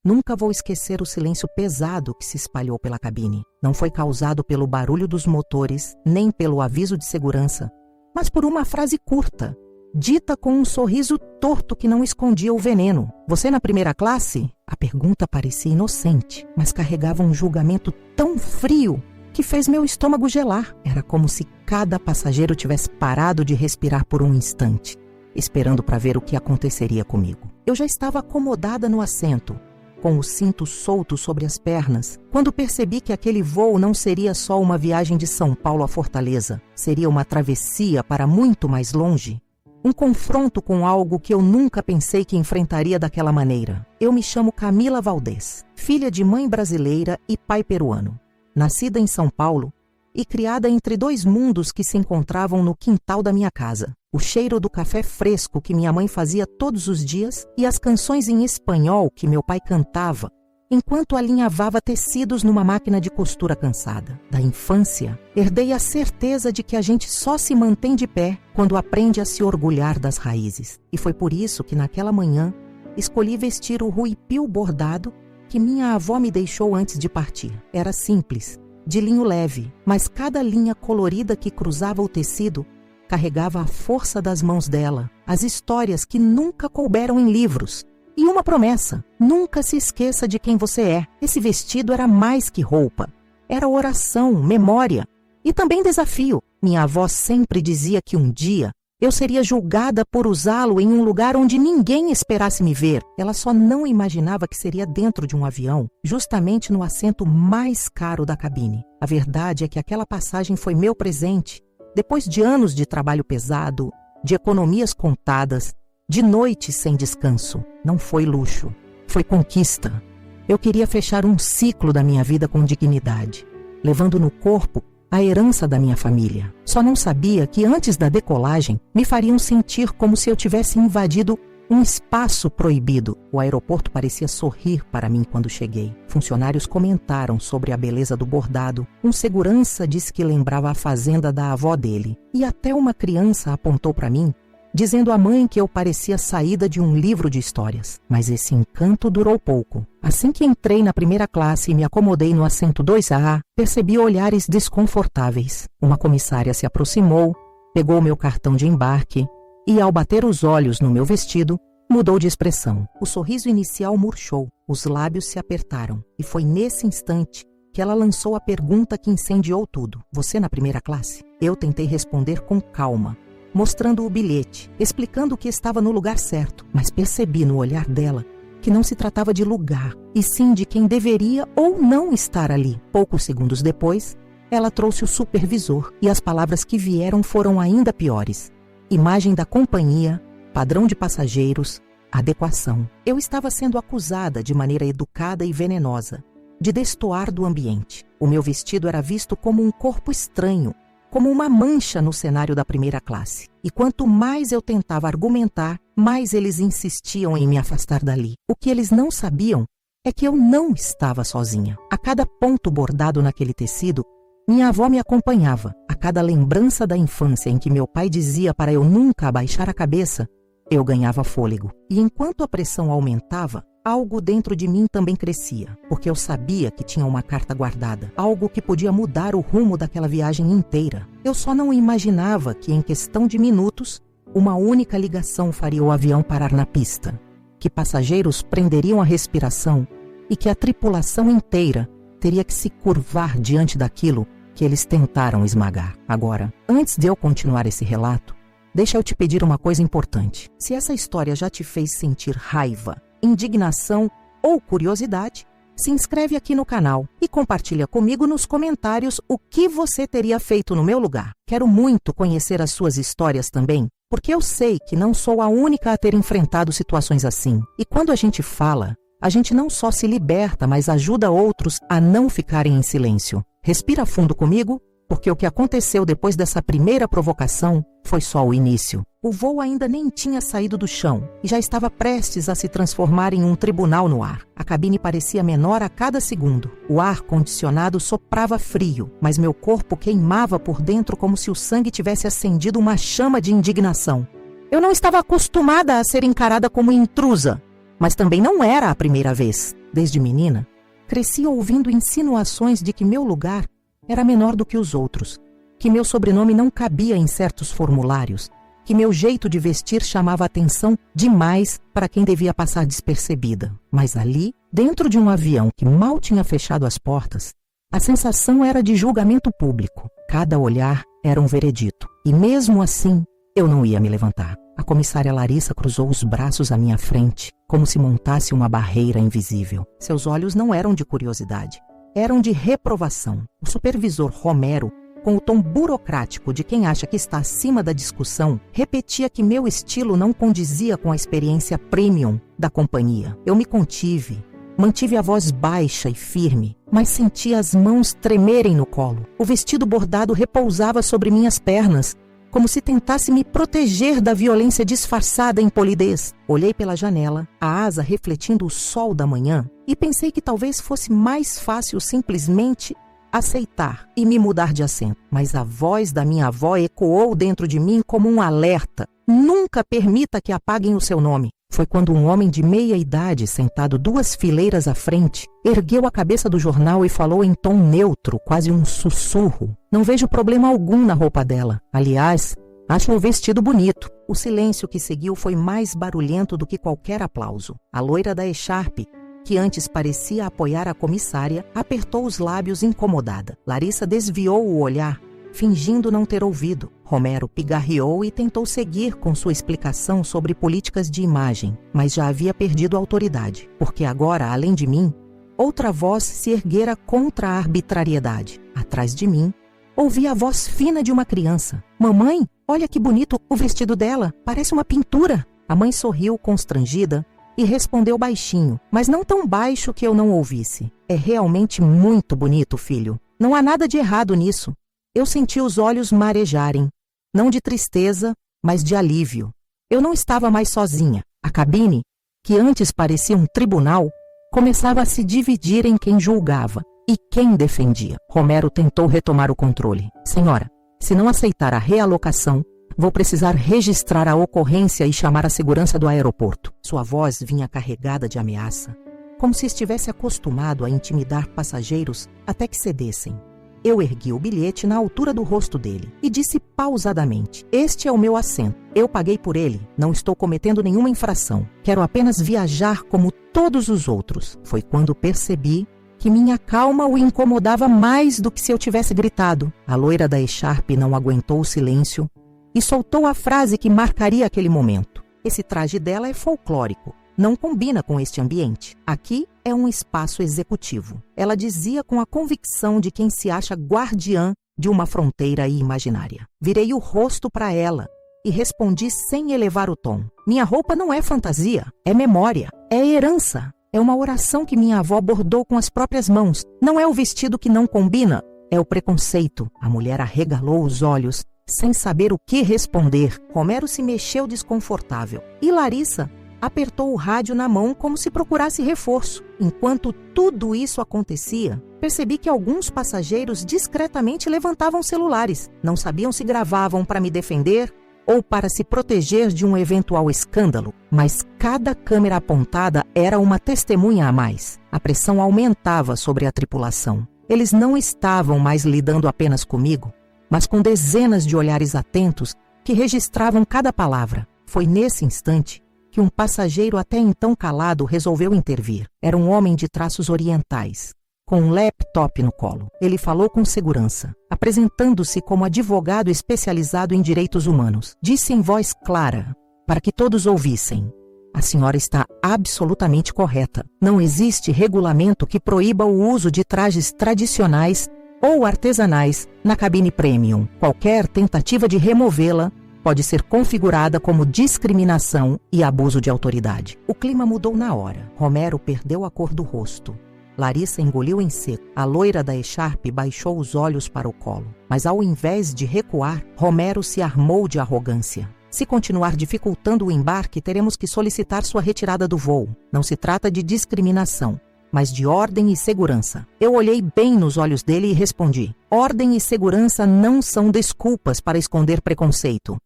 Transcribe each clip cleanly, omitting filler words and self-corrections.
Nunca vou esquecer o silêncio pesado que se espalhou pela cabine. Não foi causado pelo barulho dos motores, nem pelo aviso de segurança, mas por uma frase curta, dita com um sorriso torto que não escondia o veneno. Você na primeira classe? A pergunta parecia inocente, mas carregava um julgamento tão frio que fez meu estômago gelar. Era como se cada passageiro tivesse parado de respirar por um instante, esperando para ver o que aconteceria comigo. Eu já estava acomodada no assento, com o cinto solto sobre as pernas, quando percebi que aquele voo não seria só uma viagem de São Paulo a Fortaleza, seria uma travessia para muito mais longe. Um confronto com algo que eu nunca pensei que enfrentaria daquela maneira. Eu me chamo Camila Valdez, filha de mãe brasileira e pai peruano. Nascida em São Paulo e criada entre dois mundos que se encontravam no quintal da minha casa. O cheiro do café fresco que minha mãe fazia todos os dias e as canções em espanhol que meu pai cantava enquanto alinhavava tecidos numa máquina de costura cansada. Da infância, herdei a certeza de que a gente só se mantém de pé quando aprende a se orgulhar das raízes. E foi por isso que naquela manhã escolhi vestir o ruipil bordado que minha avó me deixou antes de partir. Era simples, de linho leve, mas cada linha colorida que cruzava o tecido carregava a força das mãos dela, as histórias que nunca couberam em livros. E uma promessa: nunca se esqueça de quem você é. Esse vestido era mais que roupa. Era oração, memória e também desafio. Minha avó sempre dizia que um dia eu seria julgada por usá-lo em um lugar onde ninguém esperasse me ver. Ela só não imaginava que seria dentro de um avião, justamente no assento mais caro da cabine. A verdade é que aquela passagem foi meu presente, depois de anos de trabalho pesado, de economias contadas, de noites sem descanso. Não foi luxo, foi conquista. Eu queria fechar um ciclo da minha vida com dignidade, levando no corpo a herança da minha família. Só não sabia que antes da decolagem me fariam sentir como se eu tivesse invadido um espaço proibido. O aeroporto parecia sorrir para mim quando cheguei. Funcionários comentaram sobre a beleza do bordado. Um segurança disse que lembrava a fazenda da avó dele. E até uma criança apontou para mim, dizendo à mãe que eu parecia saída de um livro de histórias. Mas esse encanto durou pouco. Assim que entrei na primeira classe e me acomodei no assento 2A, percebi olhares desconfortáveis. Uma comissária se aproximou, pegou meu cartão de embarque e, ao bater os olhos no meu vestido, mudou de expressão. O sorriso inicial murchou, os lábios se apertaram. E foi nesse instante que ela lançou a pergunta que incendiou tudo. Você na primeira classe? Eu tentei responder com calma, mostrando o bilhete, explicando que estava no lugar certo, mas percebi no olhar dela que não se tratava de lugar, e sim de quem deveria ou não estar ali. Poucos segundos depois, ela trouxe o supervisor, e as palavras que vieram foram ainda piores. Imagem da companhia, padrão de passageiros, adequação. Eu estava sendo acusada de maneira educada e venenosa de destoar do ambiente. O meu vestido era visto como um corpo estranho, como uma mancha no cenário da primeira classe. E quanto mais eu tentava argumentar, mais eles insistiam em me afastar dali. O que eles não sabiam é que eu não estava sozinha. A cada ponto bordado naquele tecido, minha avó me acompanhava. A cada lembrança da infância em que meu pai dizia para eu nunca abaixar a cabeça, eu ganhava fôlego. E enquanto a pressão aumentava, algo dentro de mim também crescia, porque eu sabia que tinha uma carta guardada, algo que podia mudar o rumo daquela viagem inteira. Eu só não imaginava que, em questão de minutos, uma única ligação faria o avião parar na pista, que passageiros prenderiam a respiração e que a tripulação inteira teria que se curvar diante daquilo que eles tentaram esmagar. Agora, antes de eu continuar esse relato, deixa eu te pedir uma coisa importante. Se essa história já te fez sentir raiva, indignação ou curiosidade, se inscreve aqui no canal e compartilha comigo nos comentários o que você teria feito no meu lugar. Quero muito conhecer as suas histórias também, porque eu sei que não sou a única a ter enfrentado situações assim. E quando a gente fala, a gente não só se liberta, mas ajuda outros a não ficarem em silêncio. Respira fundo comigo, porque o que aconteceu depois dessa primeira provocação foi só o início. O voo ainda nem tinha saído do chão e já estava prestes a se transformar em um tribunal no ar. A cabine parecia menor a cada segundo. O ar-condicionado soprava frio, mas meu corpo queimava por dentro como se o sangue tivesse acendido uma chama de indignação. Eu não estava acostumada a ser encarada como intrusa, mas também não era a primeira vez. Desde menina, cresci ouvindo insinuações de que meu lugar era menor do que os outros, que meu sobrenome não cabia em certos formulários, que meu jeito de vestir chamava atenção demais para quem devia passar despercebida. Mas ali, dentro de um avião que mal tinha fechado as portas, a sensação era de julgamento público. Cada olhar era um veredito. E mesmo assim, eu não ia me levantar. A comissária Larissa cruzou os braços à minha frente, como se montasse uma barreira invisível. Seus olhos não eram de curiosidade, eram de reprovação. O supervisor Romero, com o tom burocrático de quem acha que está acima da discussão, repetia que meu estilo não condizia com a experiência premium da companhia. Eu me contive, mantive a voz baixa e firme, mas senti as mãos tremerem no colo. O vestido bordado repousava sobre minhas pernas, como se tentasse me proteger da violência disfarçada em polidez. Olhei pela janela, a asa refletindo o sol da manhã, e pensei que talvez fosse mais fácil simplesmente aceitar e me mudar de assento. Mas a voz da minha avó ecoou dentro de mim como um alerta. Nunca permita que apaguem o seu nome. Foi quando um homem de meia idade, sentado 2 fileiras à frente, ergueu a cabeça do jornal e falou em tom neutro, quase um sussurro. Não vejo problema algum na roupa dela. Aliás, acho o vestido bonito. O silêncio que seguiu foi mais barulhento do que qualquer aplauso. A loira da echarpe, que antes parecia apoiar a comissária, apertou os lábios incomodada. Larissa desviou o olhar, fingindo não ter ouvido. Romero pigarreou e tentou seguir com sua explicação sobre políticas de imagem, mas já havia perdido a autoridade, porque agora, além de mim, outra voz se erguera contra a arbitrariedade. Atrás de mim, ouvi a voz fina de uma criança. Mamãe, olha que bonito o vestido dela, parece uma pintura. A mãe sorriu constrangida e respondeu baixinho, mas não tão baixo que eu não ouvisse. É realmente muito bonito, filho. Não há nada de errado nisso. Eu senti os olhos marejarem, não de tristeza, mas de alívio. Eu não estava mais sozinha. A cabine, que antes parecia um tribunal, começava a se dividir em quem julgava e quem defendia. Romero tentou retomar o controle. Senhora, se não aceitar a realocação, vou precisar registrar a ocorrência e chamar a segurança do aeroporto. Sua voz vinha carregada de ameaça, como se estivesse acostumado a intimidar passageiros até que cedessem. Eu ergui o bilhete na altura do rosto dele e disse pausadamente: este é o meu assento. Eu paguei por ele. Não estou cometendo nenhuma infração. Quero apenas viajar como todos os outros. Foi quando percebi que minha calma o incomodava mais do que se eu tivesse gritado. A loira da echarpe não aguentou o silêncio e soltou a frase que marcaria aquele momento. Esse traje dela é folclórico. Não combina com este ambiente. Aqui é um espaço executivo. Ela dizia com a convicção de quem se acha guardiã de uma fronteira imaginária. Virei o rosto para ela e respondi sem elevar o tom. Minha roupa não é fantasia, é memória, é herança. É uma oração que minha avó bordou com as próprias mãos. Não é o vestido que não combina, é o preconceito. A mulher arregalou os olhos, sem saber o que responder. Romero se mexeu desconfortável. E Larissa apertou o rádio na mão como se procurasse reforço. Enquanto tudo isso acontecia, percebi que alguns passageiros discretamente levantavam celulares. Não sabiam se gravavam para me defender ou para se proteger de um eventual escândalo, mas cada câmera apontada era uma testemunha a mais. A pressão aumentava sobre a tripulação. Eles não estavam mais lidando apenas comigo, mas com dezenas de olhares atentos que registravam cada palavra. Foi nesse instante que um passageiro até então calado resolveu intervir. Era um homem de traços orientais, com um laptop no colo. Ele falou com segurança, apresentando-se como advogado especializado em direitos humanos. Disse em voz clara, para que todos ouvissem: a senhora está absolutamente correta. Não existe regulamento que proíba o uso de trajes tradicionais ou artesanais na cabine premium. Qualquer tentativa de removê-la pode ser configurada como discriminação e abuso de autoridade. O clima mudou na hora. Romero perdeu a cor do rosto. Larissa engoliu em seco. A loira da echarpe baixou os olhos para o colo. Mas ao invés de recuar, Romero se armou de arrogância. Se continuar dificultando o embarque, teremos que solicitar sua retirada do voo. Não se trata de discriminação, mas de ordem e segurança. Eu olhei bem nos olhos dele e respondi: ordem e segurança não são desculpas para esconder preconceito.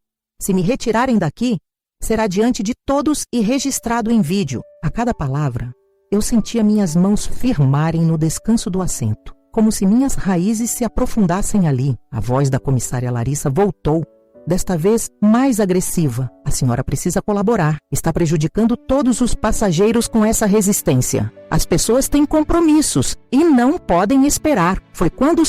Se me retirarem daqui, será diante de todos e registrado em vídeo. A cada palavra, Eu sentia minhas mãos firmarem no descanso do assento, como se minhas raízes se aprofundassem ali. A voz da comissária Larissa voltou, desta vez mais agressiva. A senhora precisa colaborar. Está prejudicando todos os passageiros com essa resistência. As pessoas têm compromissos e não podem esperar. Foi quando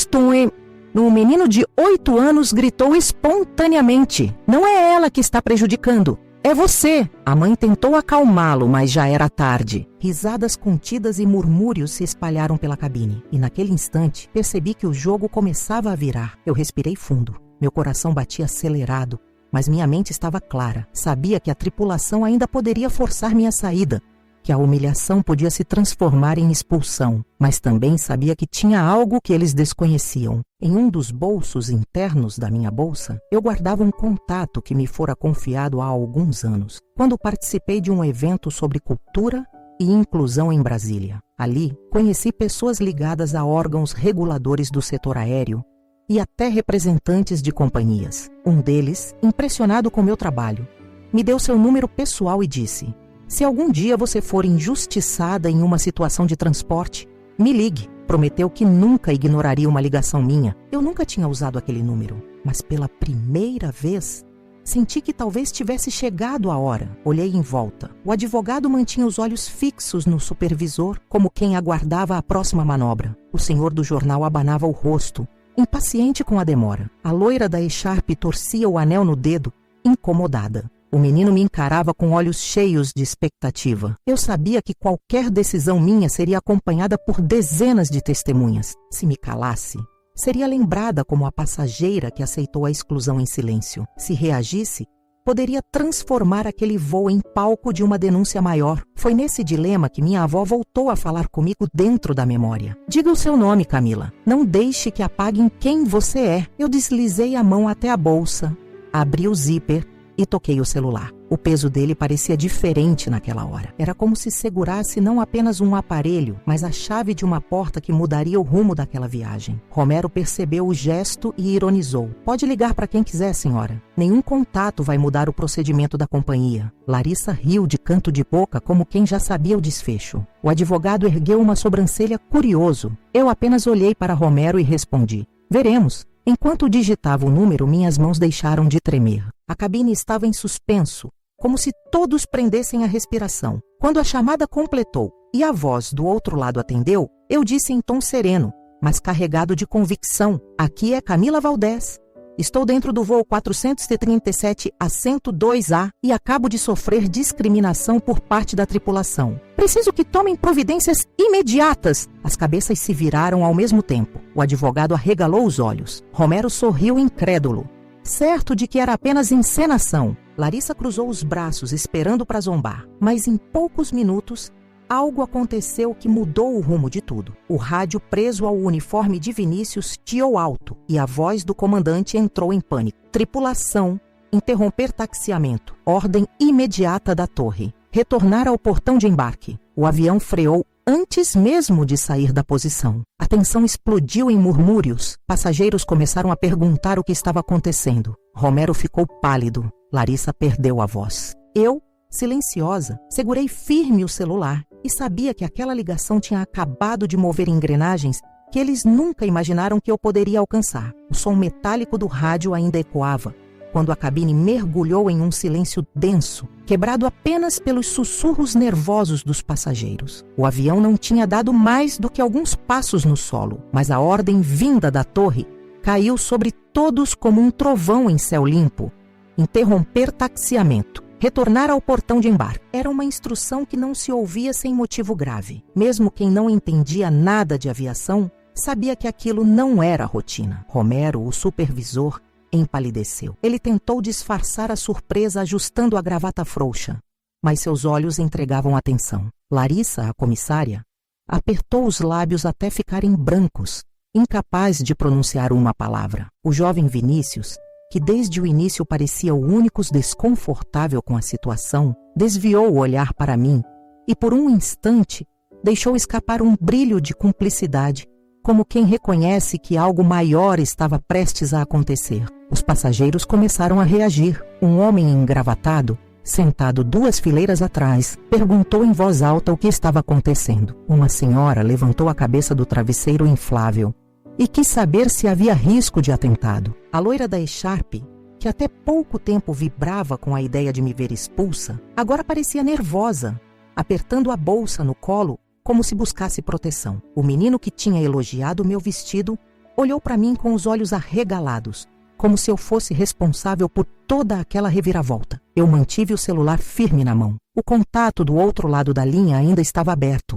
um menino de 8 anos gritou espontaneamente. Não é ela que está prejudicando. É você! A mãe tentou acalmá-lo, mas já era tarde. Risadas contidas e murmúrios se espalharam pela cabine. E naquele instante, percebi que o jogo começava a virar. Eu respirei fundo. Meu coração batia acelerado, mas minha mente estava clara. Sabia que a tripulação ainda poderia forçar minha saída, que a humilhação podia se transformar em expulsão, mas também sabia que tinha algo que eles desconheciam. Em um dos bolsos internos da minha bolsa, eu guardava um contato que me fora confiado há alguns anos, quando participei de um evento sobre cultura e inclusão em Brasília. Ali, conheci pessoas ligadas a órgãos reguladores do setor aéreo e até representantes de companhias. Um deles, impressionado com meu trabalho, me deu seu número pessoal e disse: se algum dia você for injustiçada em uma situação de transporte, me ligue. Prometeu que nunca ignoraria uma ligação minha. Eu nunca tinha usado aquele número, mas pela primeira vez, senti que talvez tivesse chegado a hora. Olhei em volta. O advogado mantinha os olhos fixos no supervisor, como quem aguardava a próxima manobra. O senhor do jornal abanava o rosto, impaciente com a demora. A loira da echarpe torcia o anel no dedo, incomodada. O menino me encarava com olhos cheios de expectativa. Eu sabia que qualquer decisão minha seria acompanhada por dezenas de testemunhas. Se me calasse, seria lembrada como a passageira que aceitou a exclusão em silêncio. Se reagisse, poderia transformar aquele voo em palco de uma denúncia maior. Foi nesse dilema que minha avó voltou a falar comigo dentro da memória. Diga o seu nome, Camila. Não deixe que apaguem quem você é. Eu deslizei a mão até a bolsa, abri o zíper e toquei o celular. O peso dele parecia diferente naquela hora. Era como se segurasse não apenas um aparelho, mas a chave de uma porta que mudaria o rumo daquela viagem. Romero percebeu o gesto e ironizou. Pode ligar para quem quiser, senhora. Nenhum contato vai mudar o procedimento da companhia. Larissa riu de canto de boca como quem já sabia o desfecho. O advogado ergueu uma sobrancelha curioso. Eu apenas olhei para Romero e respondi: veremos. Enquanto digitava o número, minhas mãos deixaram de tremer. A cabine estava em suspenso, como se todos prendessem a respiração. Quando a chamada completou e a voz do outro lado atendeu, eu disse em tom sereno, mas carregado de convicção: aqui é Camila Valdés. Estou dentro do voo 437 assento 2A e acabo de sofrer discriminação por parte da tripulação. Preciso que tomem providências imediatas. As cabeças se viraram ao mesmo tempo. O advogado arregalou os olhos. Romero sorriu incrédulo, certo de que era apenas encenação. Larissa cruzou os braços esperando para zombar, mas em poucos minutos algo aconteceu que mudou o rumo de tudo. O rádio preso ao uniforme de Vinícius chiou alto e a voz do comandante entrou em pânico. Tripulação, interromper taxiamento. Ordem imediata da torre. Retornar ao portão de embarque. O avião freou antes mesmo de sair da posição. A tensão explodiu em murmúrios. Passageiros começaram a perguntar o que estava acontecendo. Romero ficou pálido. Larissa perdeu a voz. Eu, silenciosa, segurei firme o celular e sabia que aquela ligação tinha acabado de mover engrenagens que eles nunca imaginaram que eu poderia alcançar. O som metálico do rádio ainda ecoava, quando a cabine mergulhou em um silêncio denso, quebrado apenas pelos sussurros nervosos dos passageiros. O avião não tinha dado mais do que alguns passos no solo, mas a ordem vinda da torre caiu sobre todos como um trovão em céu limpo. Interromper taxiamento. Retornar ao portão de embarque. Era uma instrução que não se ouvia sem motivo grave. Mesmo quem não entendia nada de aviação, sabia que aquilo não era rotina. Romero, o supervisor, empalideceu. Ele tentou disfarçar a surpresa ajustando a gravata frouxa, mas seus olhos entregavam atenção. Larissa, a comissária, apertou os lábios até ficarem brancos, incapaz de pronunciar uma palavra. O jovem Vinícius, que desde o início parecia o único desconfortável com a situação, desviou o olhar para mim e, por um instante, deixou escapar um brilho de cumplicidade, como quem reconhece que algo maior estava prestes a acontecer. Os passageiros começaram a reagir. Um homem engravatado sentado 2 fileiras atrás, perguntou em voz alta o que estava acontecendo. Uma senhora levantou a cabeça do travesseiro inflável e quis saber se havia risco de atentado. A loira da echarpe, que até pouco tempo vibrava com a ideia de me ver expulsa, agora parecia nervosa, apertando a bolsa no colo como se buscasse proteção. O menino que tinha elogiado meu vestido olhou para mim com os olhos arregalados, como se eu fosse responsável por toda aquela reviravolta. Eu mantive o celular firme na mão. O contato do outro lado da linha ainda estava aberto,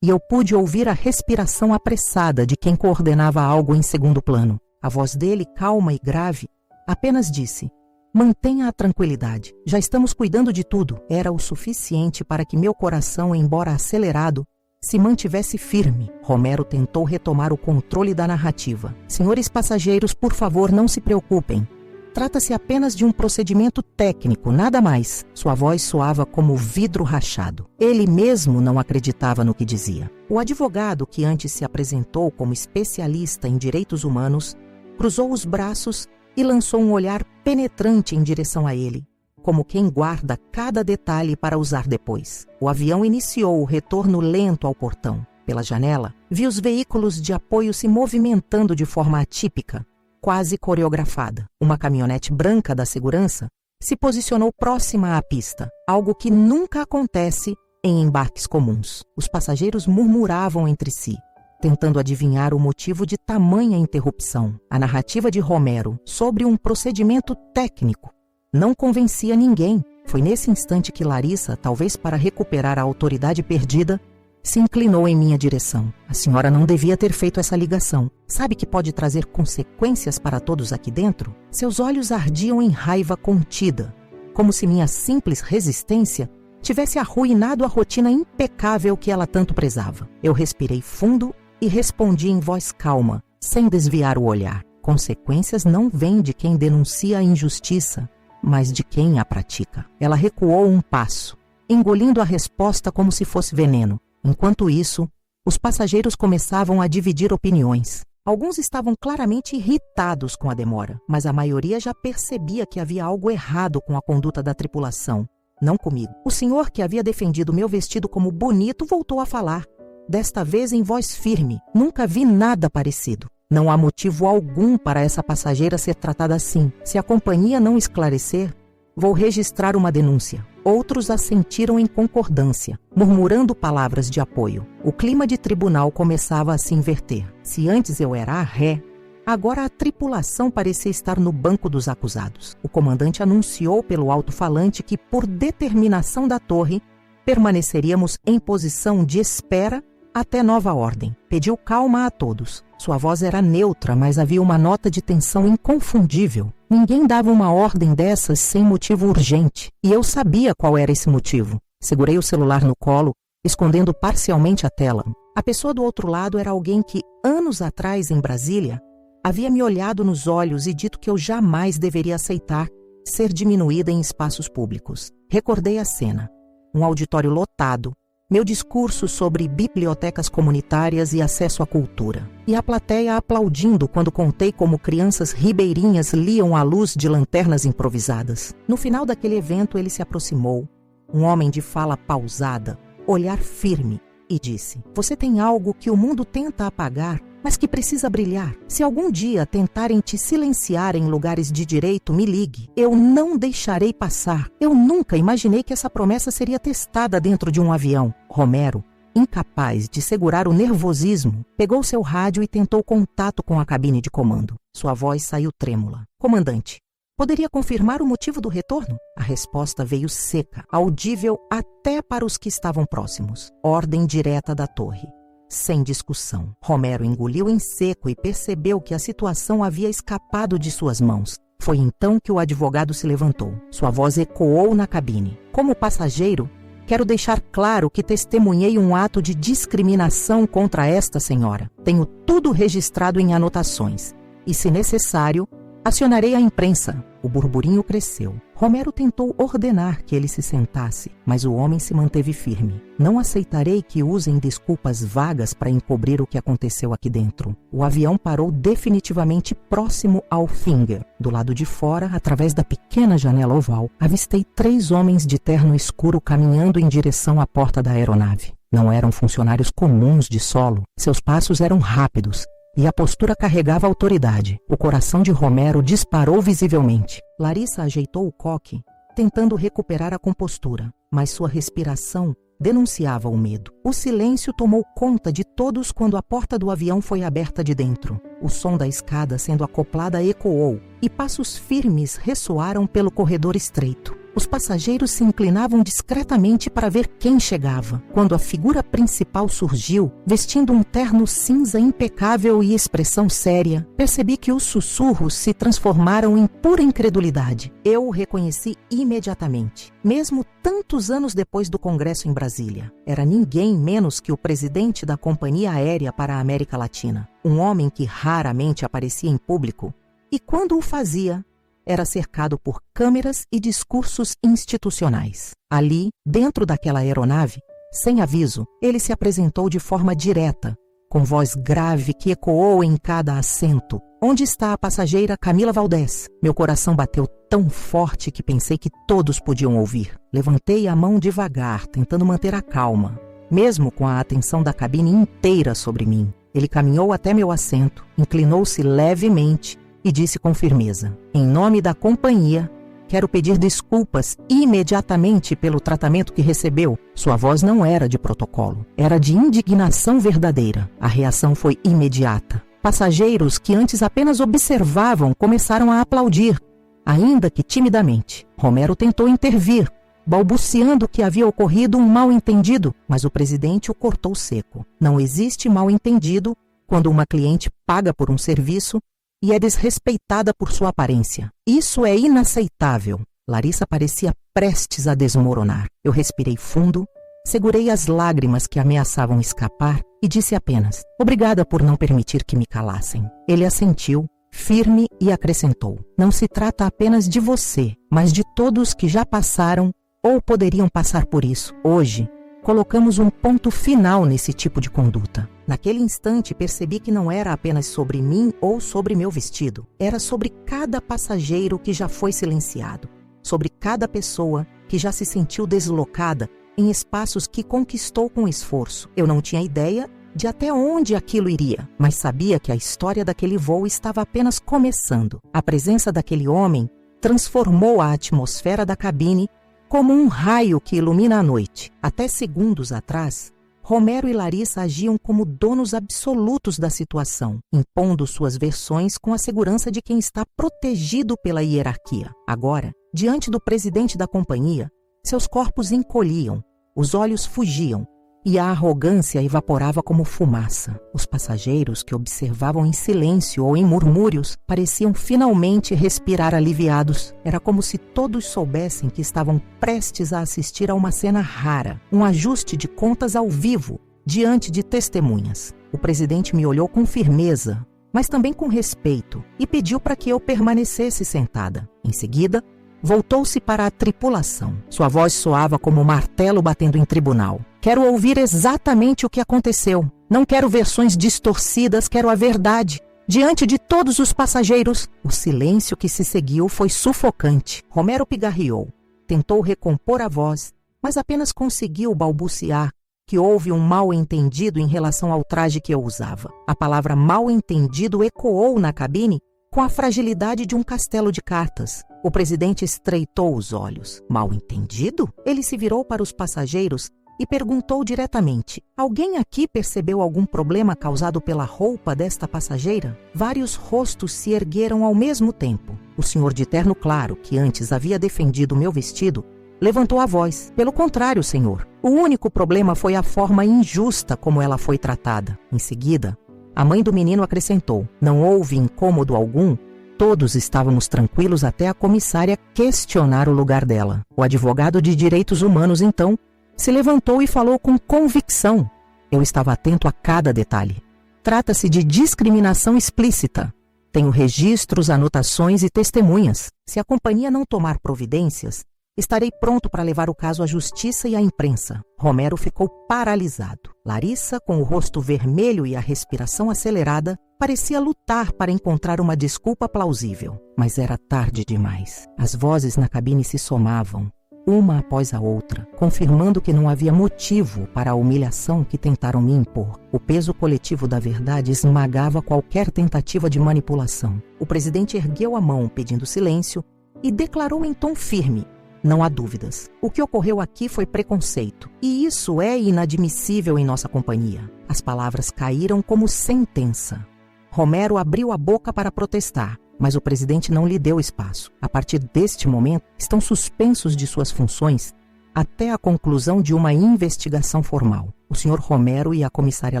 e eu pude ouvir a respiração apressada de quem coordenava algo em segundo plano. A voz dele, calma e grave, apenas disse: "Mantenha a tranquilidade. Já estamos cuidando de tudo." Era o suficiente para que meu coração, embora acelerado, se mantivesse firme. Romero tentou retomar o controle da narrativa. "Senhores passageiros, por favor, não se preocupem. Trata-se apenas de um procedimento técnico, nada mais." Sua voz soava como vidro rachado. Ele mesmo não acreditava no que dizia. O advogado, que antes se apresentou como especialista em direitos humanos, cruzou os braços e lançou um olhar penetrante em direção a ele, como quem guarda cada detalhe para usar depois. O avião iniciou o retorno lento ao portão. Pela janela, vi os veículos de apoio se movimentando de forma atípica, quase coreografada. Uma caminhonete branca da segurança se posicionou próxima à pista, algo que nunca acontece em embarques comuns. Os passageiros murmuravam entre si, tentando adivinhar o motivo de tamanha interrupção. A narrativa de Romero sobre um procedimento técnico não convencia ninguém. Foi nesse instante que Larissa, talvez para recuperar a autoridade perdida, se inclinou em minha direção. "A senhora não devia ter feito essa ligação. Sabe que pode trazer consequências para todos aqui dentro?" Seus olhos ardiam em raiva contida, como se minha simples resistência tivesse arruinado a rotina impecável que ela tanto prezava. Eu respirei fundo e respondi em voz calma, sem desviar o olhar: "Consequências não vêm de quem denuncia a injustiça, mas de quem a pratica." Ela recuou um passo, engolindo a resposta como se fosse veneno. Enquanto isso, os passageiros começavam a dividir opiniões. Alguns estavam claramente irritados com a demora, mas a maioria já percebia que havia algo errado com a conduta da tripulação, não comigo. O senhor que havia defendido meu vestido como bonito voltou a falar, desta vez em voz firme. "Nunca vi nada parecido. Não há motivo algum para essa passageira ser tratada assim. Se a companhia não esclarecer, vou registrar uma denúncia." Outros assentiram em concordância, murmurando palavras de apoio. O clima de tribunal começava a se inverter. Se antes eu era a ré, agora a tripulação parecia estar no banco dos acusados. O comandante anunciou pelo alto-falante que, por determinação da torre, permaneceríamos em posição de espera até nova ordem. Pediu calma a todos. Sua voz era neutra, mas havia uma nota de tensão inconfundível. Ninguém dava uma ordem dessas sem motivo urgente, e eu sabia qual era esse motivo. Segurei o celular no colo, escondendo parcialmente a tela. A pessoa do outro lado era alguém que, anos atrás, em Brasília, havia me olhado nos olhos e dito que eu jamais deveria aceitar ser diminuída em espaços públicos. Recordei a cena. Um auditório lotado, meu discurso sobre bibliotecas comunitárias e acesso à cultura. E a plateia aplaudindo quando contei como crianças ribeirinhas liam à luz de lanternas improvisadas. No final daquele evento, ele se aproximou, um homem de fala pausada, olhar firme, e disse: "Você tem algo que o mundo tenta apagar, mas que precisa brilhar. Se algum dia tentarem te silenciar em lugares de direito, me ligue. Eu não deixarei passar." Eu nunca imaginei que essa promessa seria testada dentro de um avião. Romero, incapaz de segurar o nervosismo, pegou seu rádio e tentou contato com a cabine de comando. Sua voz saiu trêmula. "Comandante, poderia confirmar o motivo do retorno?" A resposta veio seca, audível até para os que estavam próximos. "Ordem direta da torre." Sem discussão. Romero engoliu em seco e percebeu que a situação havia escapado de suas mãos. Foi então que o advogado se levantou. Sua voz ecoou na cabine. "Como passageiro, quero deixar claro que testemunhei um ato de discriminação contra esta senhora. Tenho tudo registrado em anotações. E, se necessário, acionarei a imprensa." O burburinho cresceu. Romero tentou ordenar que ele se sentasse, mas o homem se manteve firme. Não aceitarei que usem desculpas vagas para encobrir o que aconteceu aqui dentro. O avião parou definitivamente próximo ao Finger. Do lado de fora, através da pequena janela oval, avistei 3 homens de terno escuro caminhando em direção à porta da aeronave. Não eram funcionários comuns de solo. Seus passos eram rápidos e a postura carregava autoridade. O coração de Romero disparou visivelmente. Larissa ajeitou o coque, tentando recuperar a compostura, mas sua respiração denunciava o medo. O silêncio tomou conta de todos quando a porta do avião foi aberta de dentro. O som da escada sendo acoplada ecoou e passos firmes ressoaram pelo corredor estreito. Os passageiros se inclinavam discretamente para ver quem chegava. Quando a figura principal surgiu, vestindo um terno cinza impecável e expressão séria, percebi que os sussurros se transformaram em pura incredulidade. Eu o reconheci imediatamente, mesmo tantos anos depois do congresso em Brasília. Era ninguém menos que o presidente da Companhia Aérea para a América Latina. Um homem que raramente aparecia em público e, quando o fazia, era cercado por câmeras e discursos institucionais. Ali, dentro daquela aeronave, sem aviso, ele se apresentou de forma direta, com voz grave que ecoou em cada assento. Onde está a passageira Camila Valdés? Meu coração bateu tão forte que pensei que todos podiam ouvir. Levantei a mão devagar, tentando manter a calma, mesmo com a atenção da cabine inteira sobre mim. Ele caminhou até meu assento, inclinou-se levemente e disse com firmeza: em nome da companhia, quero pedir desculpas imediatamente pelo tratamento que recebeu. Sua voz não era de protocolo, era de indignação verdadeira. A reação foi imediata. Passageiros que antes apenas observavam começaram a aplaudir, ainda que timidamente. Romero tentou intervir, balbuciando que havia ocorrido um mal-entendido, mas o presidente o cortou seco. Não existe mal-entendido quando uma cliente paga por um serviço e é desrespeitada por sua aparência. Isso é inaceitável. Larissa parecia prestes a desmoronar. Eu respirei fundo, segurei as lágrimas que ameaçavam escapar e disse apenas: obrigada por não permitir que me calassem. Ele assentiu, firme, e acrescentou: não se trata apenas de você, mas de todos que já passaram ou poderiam passar por isso. Hoje, colocamos um ponto final nesse tipo de conduta. Naquele instante, percebi que não era apenas sobre mim ou sobre meu vestido. Era sobre cada passageiro que já foi silenciado, sobre cada pessoa que já se sentiu deslocada em espaços que conquistou com esforço. Eu não tinha ideia de até onde aquilo iria, mas sabia que a história daquele voo estava apenas começando. A presença daquele homem transformou a atmosfera da cabine como um raio que ilumina a noite. Até segundos atrás, Romero e Larissa agiam como donos absolutos da situação, impondo suas versões com a segurança de quem está protegido pela hierarquia. Agora, diante do presidente da companhia, seus corpos encolhiam, os olhos fugiam e a arrogância evaporava como fumaça. Os passageiros, que observavam em silêncio ou em murmúrios, pareciam finalmente respirar aliviados. Era como se todos soubessem que estavam prestes a assistir a uma cena rara, um ajuste de contas ao vivo, diante de testemunhas. O presidente me olhou com firmeza, mas também com respeito, e pediu para que eu permanecesse sentada. Em seguida, voltou-se para a tripulação. Sua voz soava como um martelo batendo em tribunal. Quero ouvir exatamente o que aconteceu. Não quero versões distorcidas, quero a verdade. Diante de todos os passageiros, o silêncio que se seguiu foi sufocante. Romero pigarreou. Tentou recompor a voz, mas apenas conseguiu balbuciar que houve um mal-entendido em relação ao traje que eu usava. A palavra mal-entendido ecoou na cabine com a fragilidade de um castelo de cartas. O presidente estreitou os olhos. Mal-entendido? Ele se virou para os passageiros e perguntou diretamente: alguém aqui percebeu algum problema causado pela roupa desta passageira? Vários rostos se ergueram ao mesmo tempo. O senhor de terno claro, que antes havia defendido meu vestido, levantou a voz: pelo contrário, senhor. O único problema foi a forma injusta como ela foi tratada. Em seguida, a mãe do menino acrescentou: não houve incômodo algum. Todos estávamos tranquilos até a comissária questionar o lugar dela. O advogado de direitos humanos, então, se levantou e falou com convicção. Eu estava atento a cada detalhe. Trata-se de discriminação explícita. Tenho registros, anotações e testemunhas. Se a companhia não tomar providências, estarei pronto para levar o caso à justiça e à imprensa. Romero ficou paralisado. Larissa, com o rosto vermelho e a respiração acelerada, parecia lutar para encontrar uma desculpa plausível. Mas era tarde demais. As vozes na cabine se somavam, uma após a outra, confirmando que não havia motivo para a humilhação que tentaram me impor. O peso coletivo da verdade esmagava qualquer tentativa de manipulação. O presidente ergueu a mão pedindo silêncio e declarou em tom firme: não há dúvidas. O que ocorreu aqui foi preconceito, e isso é inadmissível em nossa companhia. As palavras caíram como sentença. Romero abriu a boca para protestar, mas o presidente não lhe deu espaço. A partir deste momento, estão suspensos de suas funções até a conclusão de uma investigação formal. O senhor Romero e a comissária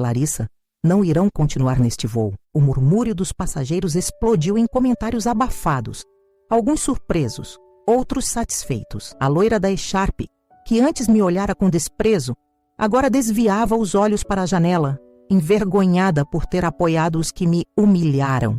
Larissa não irão continuar neste voo. O murmúrio dos passageiros explodiu em comentários abafados, alguns surpresos, outros satisfeitos. A loira da echarpe, que antes me olhara com desprezo, agora desviava os olhos para a janela, envergonhada por ter apoiado os que me humilharam.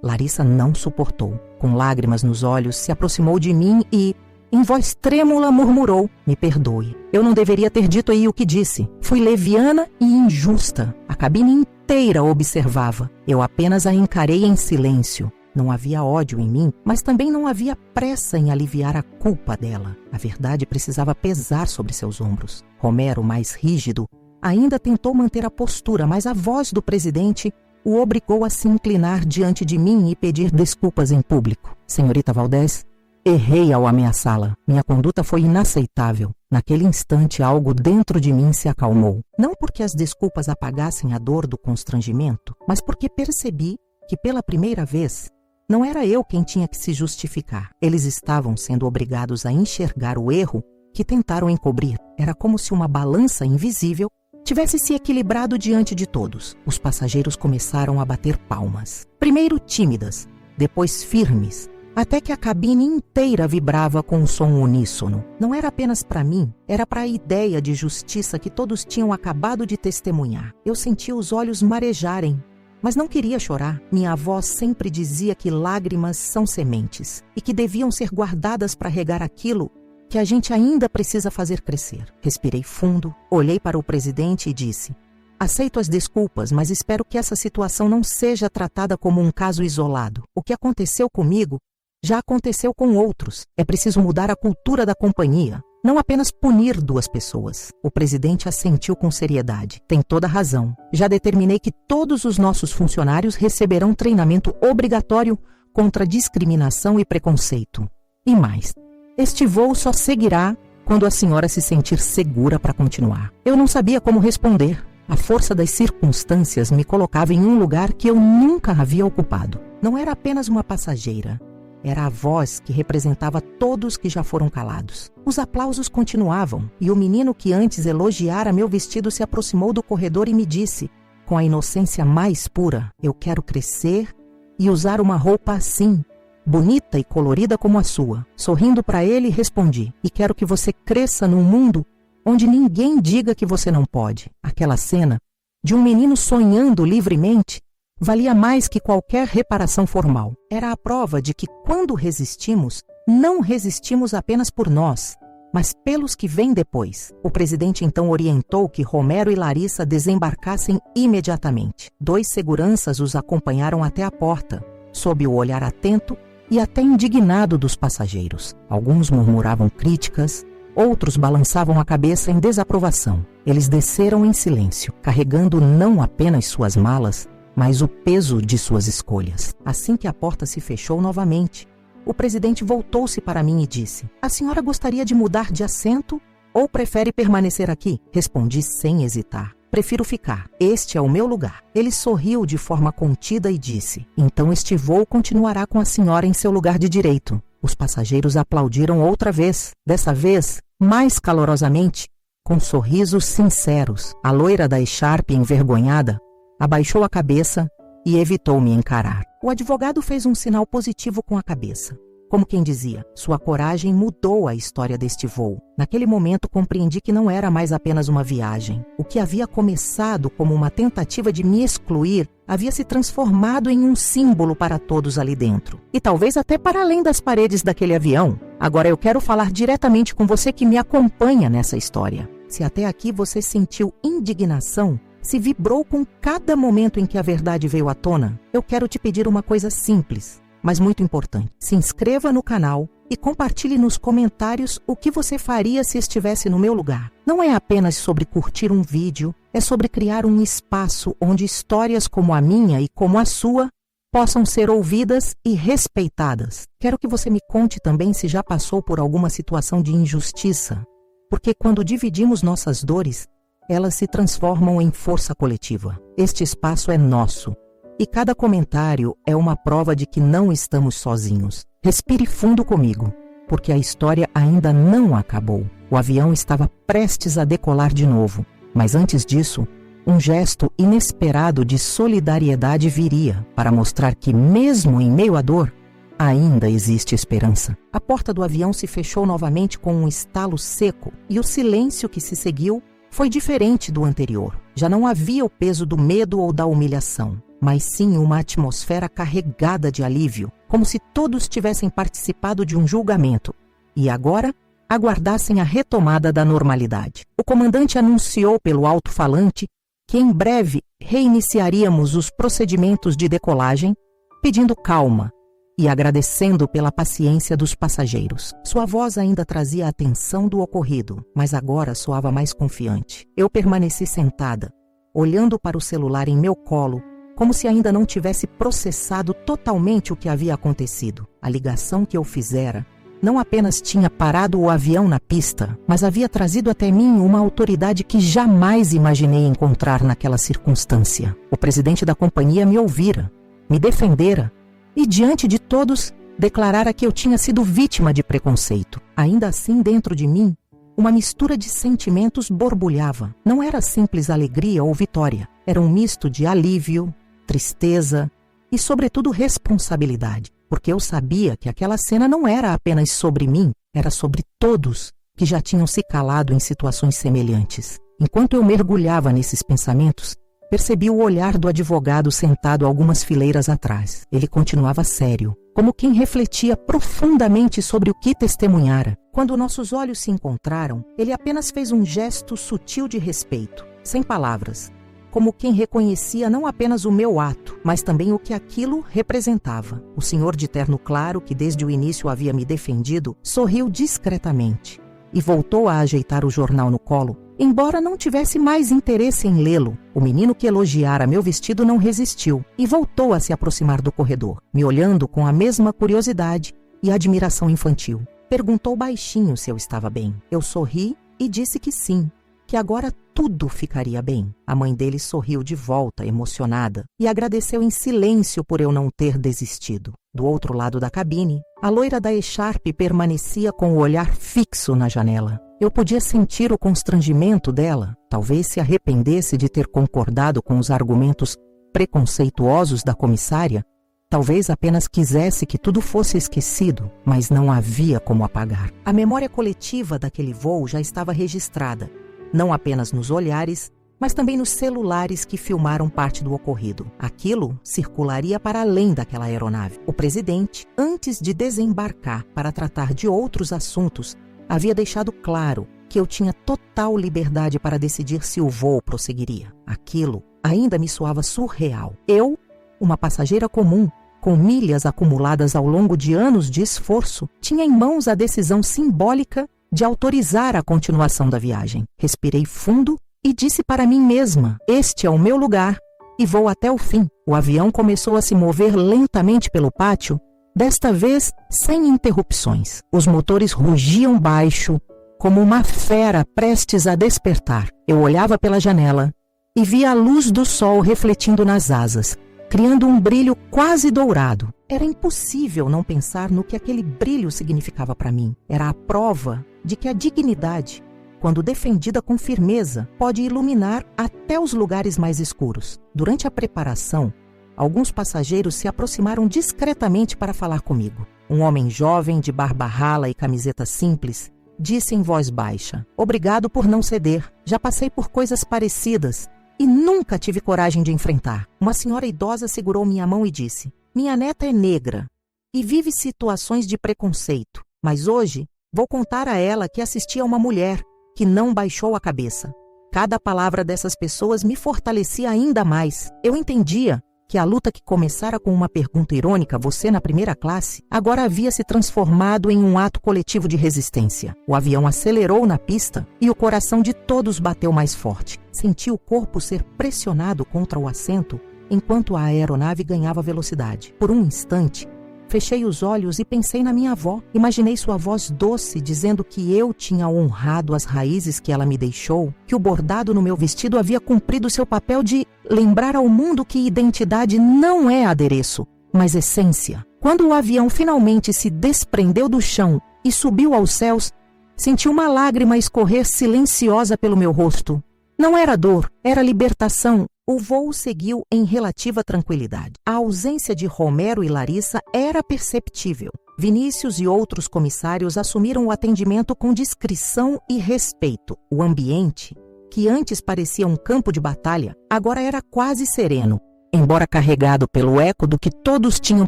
Larissa não suportou. Com lágrimas nos olhos, se aproximou de mim e, em voz trêmula, murmurou: me perdoe. Eu não deveria ter dito aí o que disse. Fui leviana e injusta. A cabine inteira observava. Eu apenas a encarei em silêncio. Não havia ódio em mim, mas também não havia pressa em aliviar a culpa dela. A verdade precisava pesar sobre seus ombros. Romero, mais rígido, ainda tentou manter a postura, mas a voz do presidente o obrigou a se inclinar diante de mim e pedir desculpas em público. Senhorita Valdez, errei ao ameaçá-la. Minha conduta foi inaceitável. Naquele instante, algo dentro de mim se acalmou. Não porque as desculpas apagassem a dor do constrangimento, mas porque percebi que, pela primeira vez, não era eu quem tinha que se justificar. Eles estavam sendo obrigados a enxergar o erro que tentaram encobrir. Era como se uma balança invisível tivesse se equilibrado diante de todos. Os passageiros começaram a bater palmas. Primeiro tímidas, depois firmes, até que a cabine inteira vibrava com um som uníssono. Não era apenas para mim, era para a ideia de justiça que todos tinham acabado de testemunhar. Eu sentia os olhos marejarem, mas não queria chorar. Minha avó sempre dizia que lágrimas são sementes e que deviam ser guardadas para regar aquilo que a gente ainda precisa fazer crescer. Respirei fundo, olhei para o presidente e disse: aceito as desculpas, mas espero que essa situação não seja tratada como um caso isolado. O que aconteceu comigo já aconteceu com outros. É preciso mudar a cultura da companhia, não apenas punir duas pessoas. O presidente assentiu com seriedade. Tem toda razão. Já determinei que todos os nossos funcionários receberão treinamento obrigatório contra discriminação e preconceito. E mais, este voo só seguirá quando a senhora se sentir segura para continuar. Eu não sabia como responder. A força das circunstâncias me colocava em um lugar que eu nunca havia ocupado. Não era apenas uma passageira. Era a voz que representava todos que já foram calados. Os aplausos continuavam, e o menino que antes elogiara meu vestido se aproximou do corredor e me disse, com a inocência mais pura: eu quero crescer e usar uma roupa assim, bonita e colorida como a sua. Sorrindo para ele, respondi: e quero que você cresça num mundo onde ninguém diga que você não pode. Aquela cena de um menino sonhando livremente valia mais que qualquer reparação formal. Era a prova de que, quando resistimos, não resistimos apenas por nós, mas pelos que vêm depois. O presidente então orientou que Romero e Larissa desembarcassem imediatamente. 2 seguranças os acompanharam até a porta, sob o olhar atento e até indignado dos passageiros. Alguns murmuravam críticas, outros balançavam a cabeça em desaprovação. Eles desceram em silêncio, carregando não apenas suas malas, mas o peso de suas escolhas. Assim que a porta se fechou novamente, o presidente voltou-se para mim e disse: a senhora gostaria de mudar de assento ou prefere permanecer aqui? Respondi sem hesitar: prefiro ficar. Este é o meu lugar. Ele sorriu de forma contida e disse: então este voo continuará com a senhora em seu lugar de direito. Os passageiros aplaudiram outra vez, dessa vez mais calorosamente, com sorrisos sinceros. A loira da echarpe, envergonhada, abaixou a cabeça e evitou me encarar. O advogado fez um sinal positivo com a cabeça. Como quem dizia, sua coragem mudou a história deste voo. Naquele momento compreendi que não era mais apenas uma viagem. O que havia começado como uma tentativa de me excluir havia se transformado em um símbolo para todos ali dentro. E talvez até para além das paredes daquele avião. Agora eu quero falar diretamente com você que me acompanha nessa história. Se até aqui você sentiu indignação, se vibrou com cada momento em que a verdade veio à tona, eu quero te pedir uma coisa simples, mas muito importante. Se inscreva no canal e compartilhe nos comentários o que você faria se estivesse no meu lugar. Não é apenas sobre curtir um vídeo, é sobre criar um espaço onde histórias como a minha e como a sua possam ser ouvidas e respeitadas. Quero que você me conte também se já passou por alguma situação de injustiça, porque quando dividimos nossas dores, elas se transformam em força coletiva. Este espaço é nosso. E cada comentário é uma prova de que não estamos sozinhos. Respire fundo comigo, porque a história ainda não acabou. O avião estava prestes a decolar de novo, mas antes disso, um gesto inesperado de solidariedade viria para mostrar que, mesmo em meio à dor, ainda existe esperança. A porta do avião se fechou novamente com um estalo seco e o silêncio que se seguiu foi diferente do anterior. Já não havia o peso do medo ou da humilhação, mas sim uma atmosfera carregada de alívio, como se todos tivessem participado de um julgamento e agora aguardassem a retomada da normalidade. O comandante anunciou pelo alto-falante que em breve reiniciaríamos os procedimentos de decolagem, pedindo calma e agradecendo pela paciência dos passageiros. Sua voz ainda trazia a tensão do ocorrido, mas agora soava mais confiante. Eu permaneci sentada, olhando para o celular em meu colo, como se ainda não tivesse processado totalmente o que havia acontecido. A ligação que eu fizera não apenas tinha parado o avião na pista, mas havia trazido até mim uma autoridade que jamais imaginei encontrar naquela circunstância. O presidente da companhia me ouvira, me defendera e, diante de todos, declarara que eu tinha sido vítima de preconceito. Ainda assim, dentro de mim, uma mistura de sentimentos borbulhava. Não era simples alegria ou vitória. Era um misto de alívio, tristeza e, sobretudo, responsabilidade. Porque eu sabia que aquela cena não era apenas sobre mim, era sobre todos que já tinham se calado em situações semelhantes. Enquanto eu mergulhava nesses pensamentos, percebi o olhar do advogado sentado algumas fileiras atrás. Ele continuava sério, como quem refletia profundamente sobre o que testemunhara. Quando nossos olhos se encontraram, ele apenas fez um gesto sutil de respeito, sem palavras, como quem reconhecia não apenas o meu ato, mas também o que aquilo representava. O senhor de terno claro, que desde o início havia me defendido, sorriu discretamente e voltou a ajeitar o jornal no colo, embora não tivesse mais interesse em lê-lo. O menino que elogiara meu vestido não resistiu e voltou a se aproximar do corredor, me olhando com a mesma curiosidade e admiração infantil. Perguntou baixinho se eu estava bem. Eu sorri e disse que sim, que agora tudo ficaria bem. A mãe dele sorriu de volta, emocionada, e agradeceu em silêncio por eu não ter desistido. Do outro lado da cabine, a loira da echarpe permanecia com o olhar fixo na janela. Eu podia sentir o constrangimento dela, talvez se arrependesse de ter concordado com os argumentos preconceituosos da comissária, talvez apenas quisesse que tudo fosse esquecido, mas não havia como apagar. A memória coletiva daquele voo já estava registrada, não apenas nos olhares, mas também nos celulares que filmaram parte do ocorrido. Aquilo circularia para além daquela aeronave. O presidente, antes de desembarcar para tratar de outros assuntos, havia deixado claro que eu tinha total liberdade para decidir se o voo prosseguiria. Aquilo ainda me soava surreal. Eu, uma passageira comum, com milhas acumuladas ao longo de anos de esforço, tinha em mãos a decisão simbólica de autorizar a continuação da viagem. Respirei fundo e disse para mim mesma: este é o meu lugar e vou até o fim. O avião começou a se mover lentamente pelo pátio, desta vez sem interrupções. Os motores rugiam baixo, como uma fera prestes a despertar. Eu olhava pela janela e via a luz do sol refletindo nas asas, criando um brilho quase dourado. Era impossível não pensar no que aquele brilho significava para mim. Era a prova de que a dignidade, quando defendida com firmeza, pode iluminar até os lugares mais escuros. Durante a preparação, alguns passageiros se aproximaram discretamente para falar comigo. Um homem jovem, de barba rala e camiseta simples, disse em voz baixa: "Obrigado por não ceder. Já passei por coisas parecidas e nunca tive coragem de enfrentar." Uma senhora idosa segurou minha mão e disse: "Minha neta é negra e vive situações de preconceito, mas hoje vou contar a ela que assisti a uma mulher que não baixou a cabeça." Cada palavra dessas pessoas me fortalecia ainda mais. Eu entendia que a luta que começara com uma pergunta irônica, "Você na primeira classe?", agora havia se transformado em um ato coletivo de resistência. O avião acelerou na pista e o coração de todos bateu mais forte. Senti o corpo ser pressionado contra o assento enquanto a aeronave ganhava velocidade. Por um instante, fechei os olhos e pensei na minha avó. Imaginei sua voz doce dizendo que eu tinha honrado as raízes que ela me deixou, que o bordado no meu vestido havia cumprido seu papel de lembrar ao mundo que identidade não é adereço, mas essência. Quando o avião finalmente se desprendeu do chão e subiu aos céus, senti uma lágrima escorrer silenciosa pelo meu rosto. Não era dor, era libertação. O voo seguiu em relativa tranquilidade. A ausência de Romero e Larissa era perceptível. Vinícius e outros comissários assumiram o atendimento com discrição e respeito. O ambiente, que antes parecia um campo de batalha, agora era quase sereno, embora carregado pelo eco do que todos tinham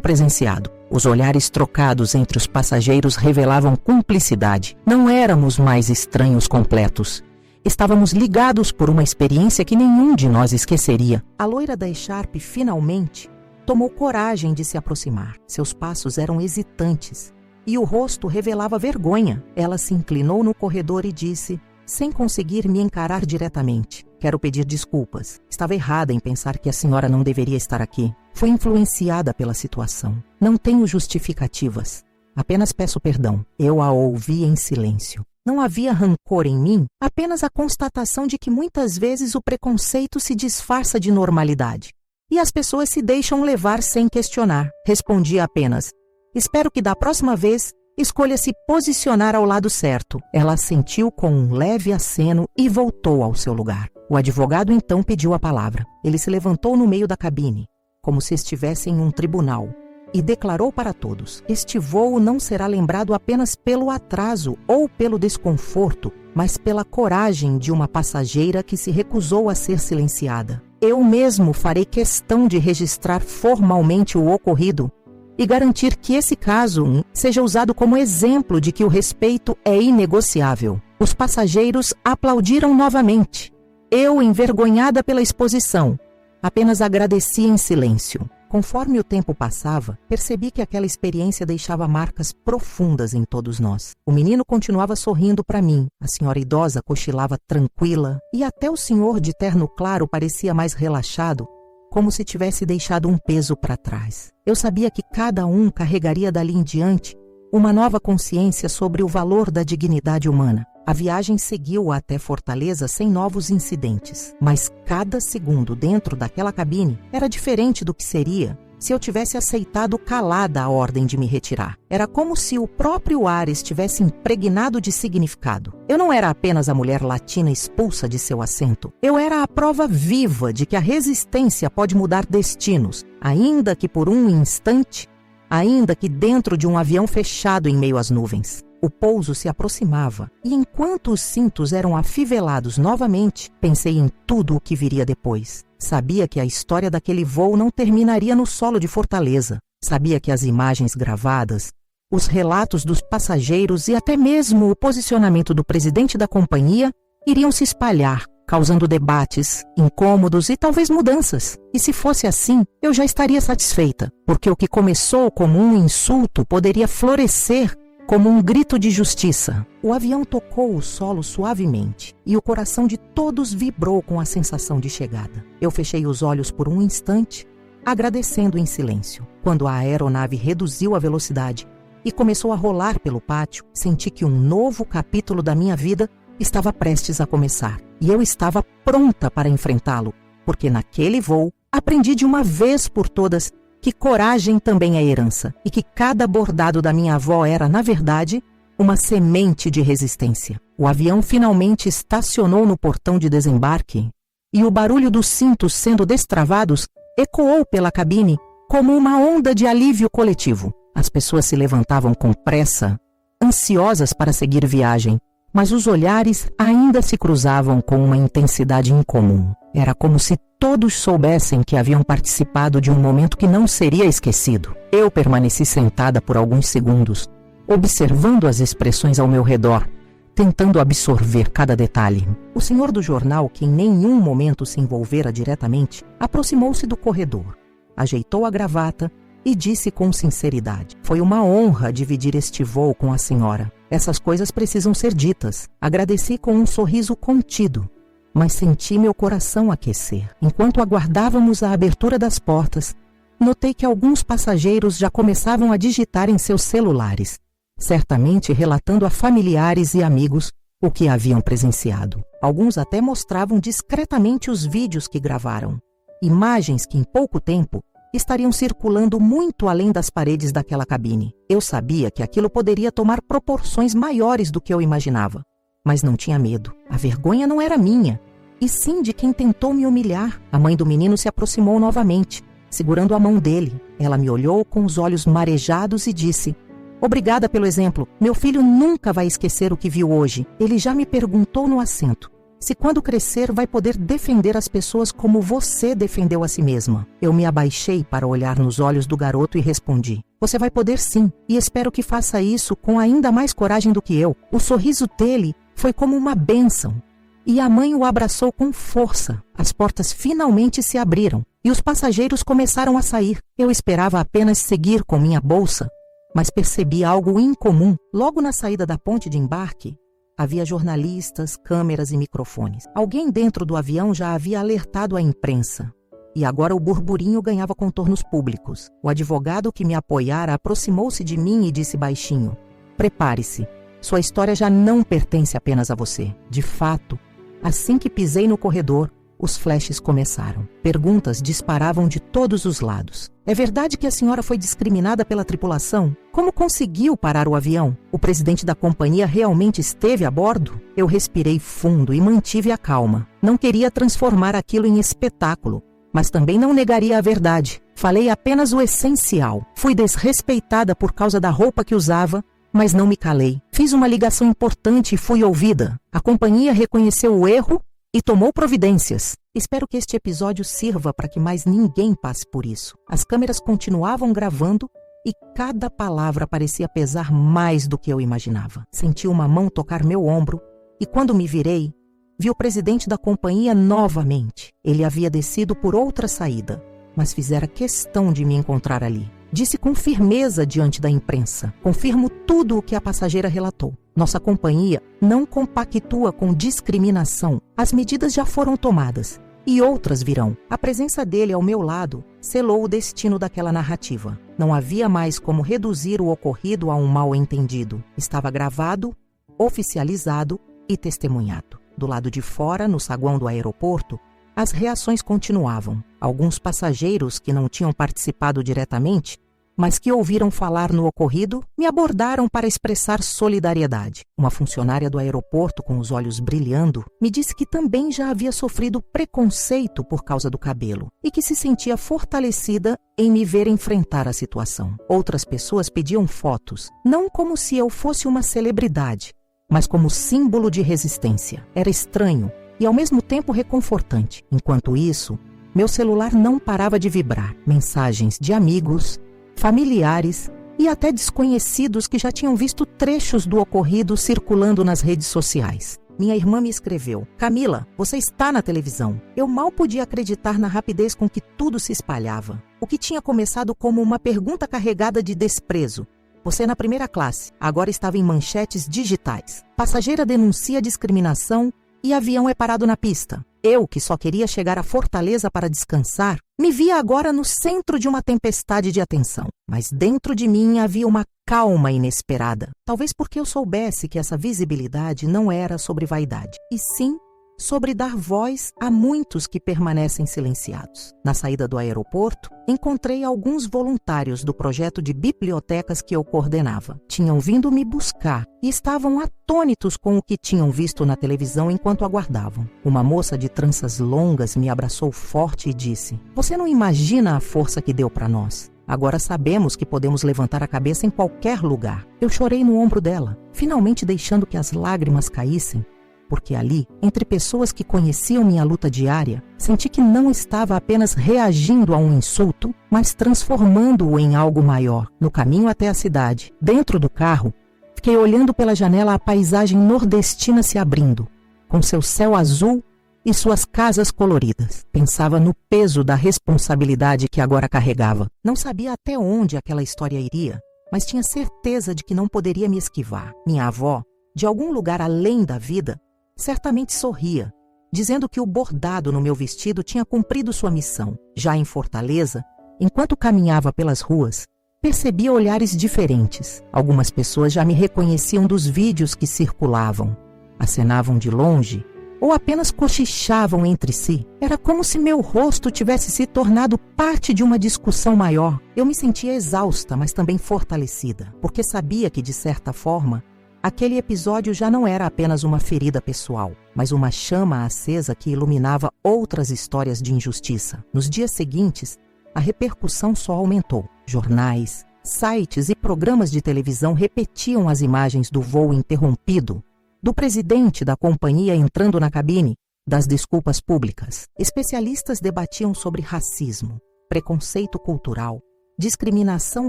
presenciado. Os olhares trocados entre os passageiros revelavam cumplicidade. Não éramos mais estranhos completos. Estávamos ligados por uma experiência que nenhum de nós esqueceria. A loira da echarpe finalmente tomou coragem de se aproximar. Seus passos eram hesitantes e o rosto revelava vergonha. Ela se inclinou no corredor e disse, sem conseguir me encarar diretamente: "Quero pedir desculpas. Estava errada em pensar que a senhora não deveria estar aqui. Fui influenciada pela situação. Não tenho justificativas. Apenas peço perdão." Eu a ouvi em silêncio. Não havia rancor em mim, apenas a constatação de que muitas vezes o preconceito se disfarça de normalidade e as pessoas se deixam levar sem questionar. Respondi apenas: "Espero que da próxima vez escolha se posicionar ao lado certo." Ela assentiu com um leve aceno e voltou ao seu lugar. O advogado então pediu a palavra. Ele se levantou no meio da cabine, como se estivesse em um tribunal, e declarou para todos: "Este voo não será lembrado apenas pelo atraso ou pelo desconforto, mas pela coragem de uma passageira que se recusou a ser silenciada. Eu mesmo farei questão de registrar formalmente o ocorrido e garantir que esse caso seja usado como exemplo de que o respeito é inegociável." Os passageiros aplaudiram novamente. Eu, envergonhada pela exposição, apenas agradeci em silêncio. Conforme o tempo passava, percebi que aquela experiência deixava marcas profundas em todos nós. O menino continuava sorrindo para mim, a senhora idosa cochilava tranquila e até o senhor de terno claro parecia mais relaxado, como se tivesse deixado um peso para trás. Eu sabia que cada um carregaria dali em diante uma nova consciência sobre o valor da dignidade humana. A viagem seguiu até Fortaleza sem novos incidentes, mas cada segundo dentro daquela cabine era diferente do que seria se eu tivesse aceitado calada a ordem de me retirar. Era como se o próprio ar estivesse impregnado de significado. Eu não era apenas a mulher latina expulsa de seu assento. Eu era a prova viva de que a resistência pode mudar destinos, ainda que por um instante, ainda que dentro de um avião fechado em meio às nuvens. O pouso se aproximava, e enquanto os cintos eram afivelados novamente, pensei em tudo o que viria depois. Sabia que a história daquele voo não terminaria no solo de Fortaleza. Sabia que as imagens gravadas, os relatos dos passageiros e até mesmo o posicionamento do presidente da companhia iriam se espalhar, causando debates, incômodos e talvez mudanças. E se fosse assim, eu já estaria satisfeita, porque o que começou como um insulto poderia florescer como um grito de justiça. O avião tocou o solo suavemente e o coração de todos vibrou com a sensação de chegada. Eu fechei os olhos por um instante, agradecendo em silêncio. Quando a aeronave reduziu a velocidade e começou a rolar pelo pátio, senti que um novo capítulo da minha vida estava prestes a começar. E eu estava pronta para enfrentá-lo, porque naquele voo aprendi de uma vez por todas que coragem também é herança e que cada bordado da minha avó era, na verdade, uma semente de resistência. O avião finalmente estacionou no portão de desembarque e o barulho dos cintos sendo destravados ecoou pela cabine como uma onda de alívio coletivo. As pessoas se levantavam com pressa, ansiosas para seguir viagem, mas os olhares ainda se cruzavam com uma intensidade incomum. Era como se todos soubessem que haviam participado de um momento que não seria esquecido. Eu permaneci sentada por alguns segundos, observando as expressões ao meu redor, tentando absorver cada detalhe. O senhor do jornal, que em nenhum momento se envolvera diretamente, aproximou-se do corredor, ajeitou a gravata e disse com sinceridade: "Foi uma honra dividir este voo com a senhora. Essas coisas precisam ser ditas." Agradeci com um sorriso contido, mas senti meu coração aquecer. Enquanto aguardávamos a abertura das portas, notei que alguns passageiros já começavam a digitar em seus celulares, certamente relatando a familiares e amigos o que haviam presenciado. Alguns até mostravam discretamente os vídeos que gravaram, imagens que em pouco tempo estariam circulando muito além das paredes daquela cabine. Eu sabia que aquilo poderia tomar proporções maiores do que eu imaginava, mas não tinha medo. A vergonha não era minha, e sim de quem tentou me humilhar. A mãe do menino se aproximou novamente, segurando a mão dele. Ela me olhou com os olhos marejados e disse: "Obrigada pelo exemplo. Meu filho nunca vai esquecer o que viu hoje. Ele já me perguntou no assento se quando crescer vai poder defender as pessoas como você defendeu a si mesma." Eu me abaixei para olhar nos olhos do garoto e respondi: "Você vai poder sim, e espero que faça isso com ainda mais coragem do que eu." O sorriso dele foi como uma bênção, e a mãe o abraçou com força. As portas finalmente se abriram, e os passageiros começaram a sair. Eu esperava apenas seguir com minha bolsa, mas percebi algo incomum. Logo na saída da ponte de embarque, havia jornalistas, câmeras e microfones. Alguém dentro do avião já havia alertado a imprensa, e agora o burburinho ganhava contornos públicos. O advogado que me apoiara aproximou-se de mim e disse baixinho: "Prepare-se, sua história já não pertence apenas a você." De fato, assim que pisei no corredor, os flashes começaram. Perguntas disparavam de todos os lados. "É verdade que a senhora foi discriminada pela tripulação? Como conseguiu parar o avião? O presidente da companhia realmente esteve a bordo?" Eu respirei fundo e mantive a calma. Não queria transformar aquilo em espetáculo, mas também não negaria a verdade. Falei apenas o essencial. Fui desrespeitada por causa da roupa que usava, mas não me calei. Fiz uma ligação importante e fui ouvida. A companhia reconheceu o erro e tomou providências. Espero que este episódio sirva para que mais ninguém passe por isso. As câmeras continuavam gravando e cada palavra parecia pesar mais do que eu imaginava. Senti uma mão tocar meu ombro e, quando me virei, vi o presidente da companhia novamente. Ele havia descido por outra saída, mas fizera questão de me encontrar ali. Disse com firmeza diante da imprensa: "Confirmo tudo o que a passageira relatou. Nossa companhia não compactua com discriminação. As medidas já foram tomadas e outras virão." A presença dele ao meu lado selou o destino daquela narrativa. Não havia mais como reduzir o ocorrido a um mal-entendido. Estava gravado, oficializado e testemunhado. Do lado de fora, no saguão do aeroporto, as reações continuavam. Alguns passageiros que não tinham participado diretamente, mas que ouviram falar no ocorrido, me abordaram para expressar solidariedade. Uma funcionária do aeroporto, com os olhos brilhando, me disse que também já havia sofrido preconceito por causa do cabelo e que se sentia fortalecida em me ver enfrentar a situação. Outras pessoas pediam fotos, não como se eu fosse uma celebridade, mas como símbolo de resistência. Era estranho e ao mesmo tempo reconfortante. Enquanto isso, meu celular não parava de vibrar. Mensagens de amigos, familiares e até desconhecidos que já tinham visto trechos do ocorrido circulando nas redes sociais. Minha irmã me escreveu: "Camila, você está na televisão." Eu mal podia acreditar na rapidez com que tudo se espalhava. O que tinha começado como uma pergunta carregada de desprezo: "Você é na primeira classe", agora estava em manchetes digitais. "Passageira denuncia discriminação e avião é parado na pista." Eu, que só queria chegar à Fortaleza para descansar, me via agora no centro de uma tempestade de atenção. Mas dentro de mim havia uma calma inesperada. Talvez porque eu soubesse que essa visibilidade não era sobre vaidade, e sim sobre dar voz a muitos que permanecem silenciados. Na saída do aeroporto, encontrei alguns voluntários do projeto de bibliotecas que eu coordenava. Tinham vindo me buscar e estavam atônitos com o que tinham visto na televisão enquanto aguardavam. Uma moça de tranças longas me abraçou forte e disse: "Você não imagina a força que deu para nós. Agora sabemos que podemos levantar a cabeça em qualquer lugar. Eu chorei no ombro dela, finalmente deixando que as lágrimas caíssem, porque ali, entre pessoas que conheciam minha luta diária, senti que não estava apenas reagindo a um insulto, mas transformando-o em algo maior. No caminho até a cidade, dentro do carro, fiquei olhando pela janela a paisagem nordestina se abrindo, com seu céu azul e suas casas coloridas. Pensava no peso da responsabilidade que agora carregava. Não sabia até onde aquela história iria, mas tinha certeza de que não poderia me esquivar. Minha avó, de algum lugar além da vida, certamente sorria, dizendo que o bordado no meu vestido tinha cumprido sua missão. Já em Fortaleza, enquanto caminhava pelas ruas, percebia olhares diferentes. Algumas pessoas já me reconheciam dos vídeos que circulavam. Acenavam de longe ou apenas cochichavam entre si. Era como se meu rosto tivesse se tornado parte de uma discussão maior. Eu me sentia exausta, mas também fortalecida, porque sabia que, de certa forma, aquele episódio já não era apenas uma ferida pessoal, mas uma chama acesa que iluminava outras histórias de injustiça. Nos dias seguintes, a repercussão só aumentou. Jornais, sites e programas de televisão repetiam as imagens do voo interrompido, do presidente da companhia entrando na cabine, das desculpas públicas. Especialistas debatiam sobre racismo, preconceito cultural, discriminação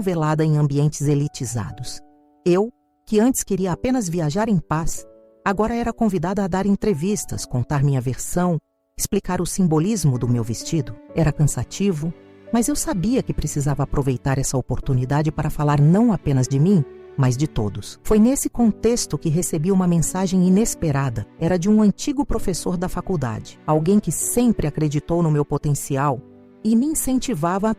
velada em ambientes elitizados. Eu, que antes queria apenas viajar em paz, agora era convidada a dar entrevistas, contar minha versão, explicar o simbolismo do meu vestido. Era cansativo, mas eu sabia que precisava aproveitar essa oportunidade para falar não apenas de mim, mas de todos. Foi nesse contexto que recebi uma mensagem inesperada. Era de um antigo professor da faculdade, alguém que sempre acreditou no meu potencial e me incentivava